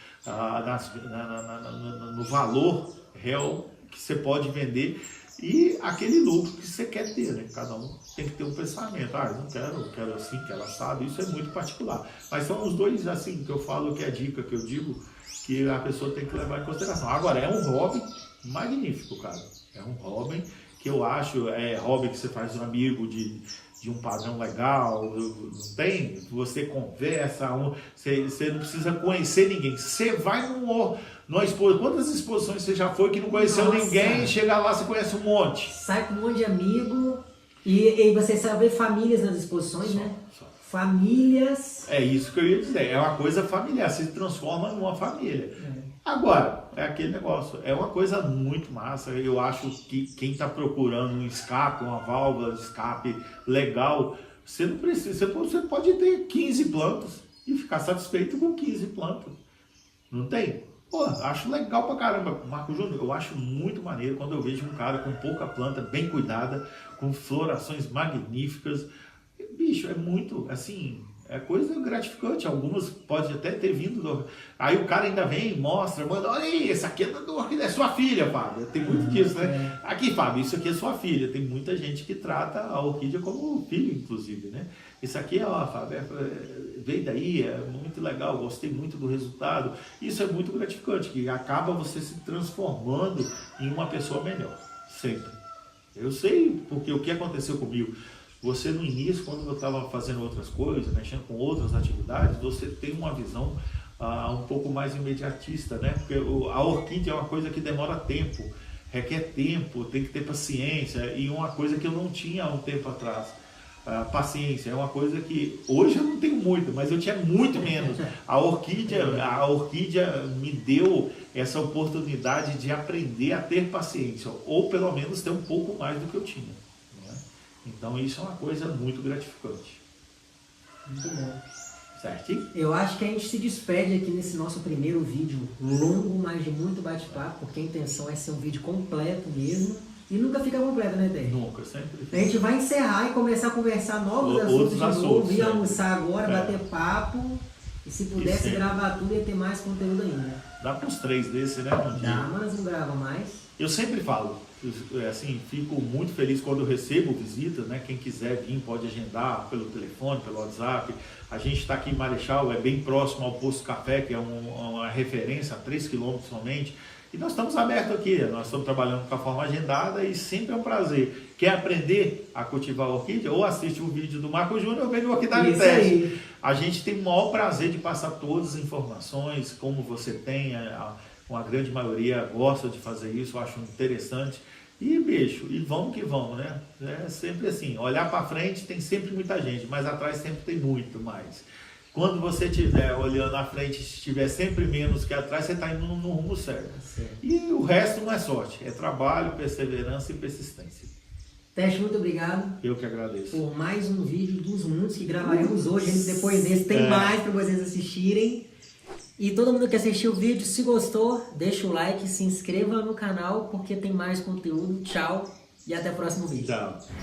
no valor real que você pode vender e aquele lucro que você quer ter, né? Cada um tem que ter um pensamento. Eu não quero assim, quero assado. Isso é muito particular. Mas são os dois assim que eu falo, que é a dica que eu digo, que a pessoa tem que levar em consideração. Agora, é um hobby magnífico, cara. É um hobby que eu acho, hobby que você faz um amigo de um padrão legal, não tem? Você conversa, você não precisa conhecer ninguém. Você vai numa exposição. Quantas exposições você já foi que não conheceu ninguém, chega lá, você conhece um monte? Sai com um monte de amigo e você sabe ver famílias nas exposições, né? Famílias. É isso que eu ia dizer, é uma coisa familiar, se transforma numa família. Agora, é aquele negócio, é uma coisa muito massa. Eu acho que quem está procurando um escape, uma válvula de escape legal, você não precisa, você pode ter 15 plantas e ficar satisfeito com 15 plantas. Não tem? Pô, acho legal pra caramba. Marco Júnior, eu acho muito maneiro quando eu vejo um cara com pouca planta, bem cuidada, com florações magníficas. Bicho, é muito, assim, é coisa gratificante. Algumas pode até ter vindo. Aí o cara ainda vem e mostra, manda, olha aí, essa aqui é sua filha, Fábio. Tem muito disso, né? Aqui, Fábio, isso aqui é sua filha. Tem muita gente que trata a orquídea como filho, inclusive, né? Isso aqui, ó, Fábio, veio daí, é muito legal, gostei muito do resultado. Isso é muito gratificante, que acaba você se transformando em uma pessoa melhor, sempre. Eu sei, porque o que aconteceu comigo. Você no início, quando eu estava fazendo outras coisas, mexendo com outras atividades, você tem uma visão um pouco mais imediatista, né? Porque a orquídea é uma coisa que demora tempo, requer tempo, tem que ter paciência, e uma coisa que eu não tinha há um tempo atrás. Paciência, é uma coisa que hoje eu não tenho muito, mas eu tinha muito menos. A orquídea me deu essa oportunidade de aprender a ter paciência, ou pelo menos ter um pouco mais do que eu tinha. Então isso é uma coisa muito gratificante. Muito bom. Certinho? Eu acho que a gente se despede aqui nesse nosso primeiro vídeo longo, mas de muito bate-papo, porque a intenção é ser um vídeo completo mesmo. E nunca fica completo, né, Té? Nunca, sempre. A gente vai encerrar e começar a conversar novos assuntos de novo, ir almoçar agora, bater papo. E se pudesse gravar tudo, ia ter mais conteúdo ainda. Dá para uns 3 desses, né? Dá, mas não grava mais. Eu sempre falo, assim, fico muito feliz quando eu recebo visitas, né? Quem quiser vir pode agendar pelo telefone, pelo WhatsApp. A gente está aqui em Marechal, é bem próximo ao Posto Café, que é uma referência, a 3 km somente. E nós estamos abertos aqui, nós estamos trabalhando com a forma agendada e sempre é um prazer. Quer aprender a cultivar orquídea? Ou assiste o vídeo do Marco Júnior ou veja o Orquidário Teste. Aí. A gente tem o maior prazer de passar todas as informações, como você tem, a grande maioria gosta de fazer isso, eu acho interessante. E, bicho, e vamos que vamos, né? É sempre assim, olhar para frente tem sempre muita gente, mas atrás sempre tem muito mais. Quando você estiver olhando à frente, estiver sempre menos que atrás, você está indo no rumo certo. E o resto não é sorte, é trabalho, perseverança e persistência. Teste, muito obrigado. Eu que agradeço. Por mais um vídeo dos muitos que gravaremos hoje. Depois desse tem mais para vocês assistirem. E todo mundo que assistiu o vídeo, se gostou, deixa o like, se inscreva no canal, porque tem mais conteúdo. Tchau e até o próximo vídeo. Tchau.